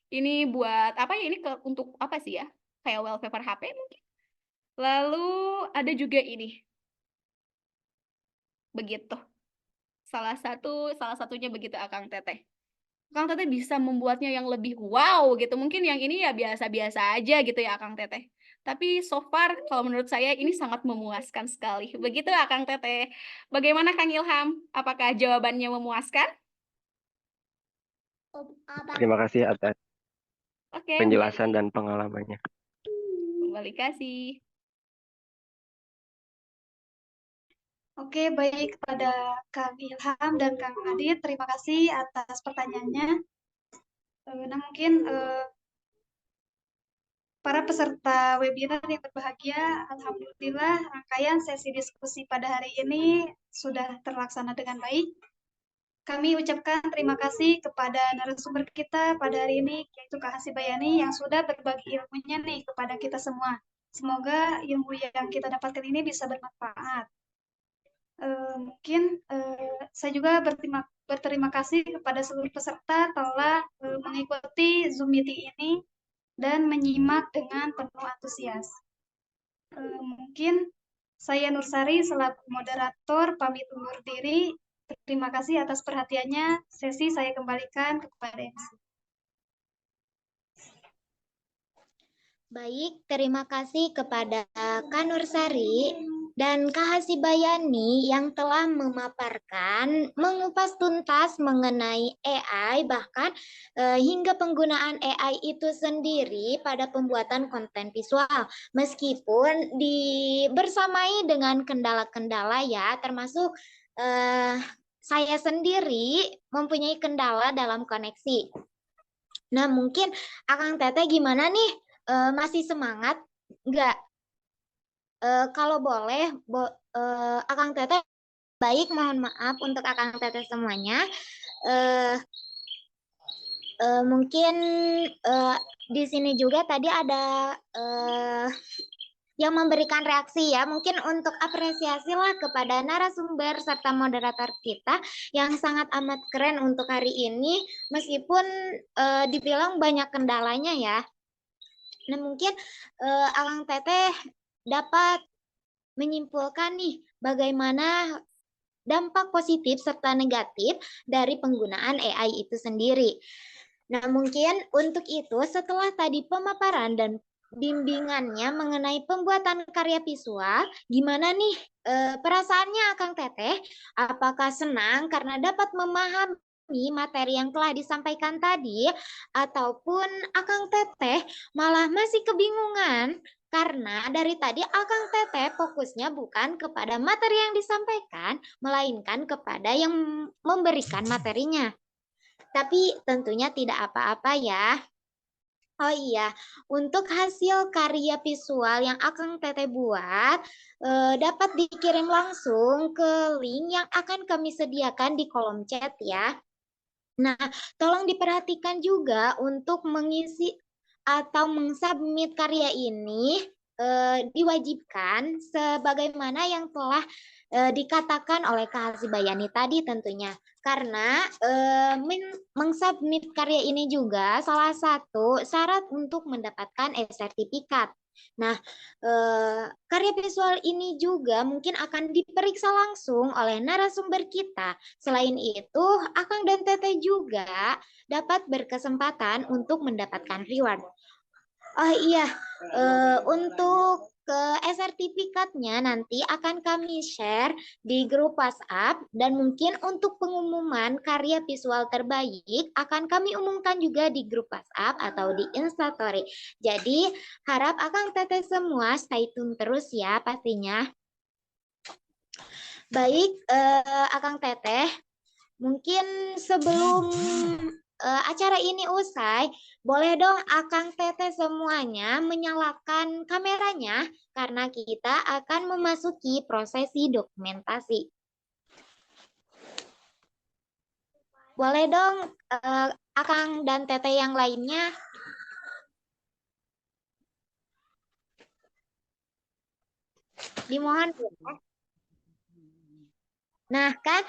Ini buat apa ya? Ini untuk apa sih ya? Kayak wallpaper HP mungkin. Lalu ada juga ini. Begitu. Salah satunya begitu Akang Teteh. Akang Teteh bisa membuatnya yang lebih wow gitu. Mungkin yang ini ya biasa-biasa aja gitu ya Akang Teteh. Tapi so far kalau menurut saya ini sangat memuaskan sekali. Begitu Akang Teteh. Bagaimana Kang Ilham? Apakah jawabannya memuaskan? Terima kasih atas Oke, penjelasan dan pengalamannya. kembali kasih. Oke, baik kepada Kang Ilham dan Kang Adit, terima kasih atas pertanyaannya. Nah, mungkin para peserta webinar yang berbahagia, alhamdulillah rangkaian sesi diskusi pada hari ini sudah terlaksana dengan baik. Kami ucapkan terima kasih kepada narasumber kita pada hari ini, yaitu Kak Hasibayani, yang sudah berbagi ilmunya nih kepada kita semua. Semoga ilmu yang kita dapatkan ini bisa bermanfaat. Mungkin saya juga berterima kasih kepada seluruh peserta telah mengikuti Zoom meeting ini dan menyimak dengan penuh antusias. Mungkin saya Nursari selaku moderator pamit undur diri. Terima kasih atas perhatiannya. Sesi saya kembalikan kepada MC. Baik, terima kasih kepada Kak Nursari dan Kak Hasibayani yang telah memaparkan, mengupas tuntas mengenai AI, bahkan hingga penggunaan AI itu sendiri pada pembuatan konten visual. Meskipun bersamai dengan kendala-kendala ya, termasuk saya sendiri mempunyai kendala dalam koneksi. Nah, mungkin Akang Teteh gimana nih? Masih semangat nggak? Kalau boleh, Akang Teteh baik, mohon maaf untuk Akang Teteh semuanya. Mungkin di sini juga tadi ada yang memberikan reaksi ya, mungkin untuk apresiasi lah kepada narasumber serta moderator kita yang sangat amat keren untuk hari ini, meskipun dibilang banyak kendalanya ya. Nah, mungkin Akang Teteh dapat menyimpulkan nih bagaimana dampak positif serta negatif dari penggunaan AI itu sendiri. Nah, mungkin untuk itu setelah tadi pemaparan dan bimbingannya mengenai pembuatan karya visual, gimana nih perasaannya Akang Teteh? Apakah senang karena dapat memahami materi yang telah disampaikan tadi, ataupun Akang Teteh malah masih kebingungan karena dari tadi Akang Teteh fokusnya bukan kepada materi yang disampaikan, melainkan kepada yang memberikan materinya. Tapi tentunya tidak apa-apa ya. Oh iya, untuk hasil karya visual yang Akang Teteh buat dapat dikirim langsung ke link yang akan kami sediakan di kolom chat ya. Nah, tolong diperhatikan juga untuk mengisi atau mengsubmit karya ini diwajibkan sebagaimana yang telah dikatakan oleh Kak Bayani tadi tentunya. Karena mengsubmit karya ini juga salah satu syarat untuk mendapatkan sertifikat. Nah, karya visual ini juga mungkin akan diperiksa langsung oleh narasumber kita. Selain itu, Akang dan Teteh juga dapat berkesempatan untuk mendapatkan reward. Oh iya, untuk sertifikatnya nanti akan kami share di grup WhatsApp dan mungkin untuk pengumuman karya visual terbaik akan kami umumkan juga di grup WhatsApp atau di Instastory. Jadi harap Akang Teteh semua stay tune terus ya pastinya. Baik, Akang Teteh, mungkin sebelum acara ini usai, boleh dong Akang Teteh semuanya menyalakan kameranya karena kita akan memasuki prosesi dokumentasi. Boleh dong Akang dan Teteh yang lainnya. Dimohon ya. Nah kan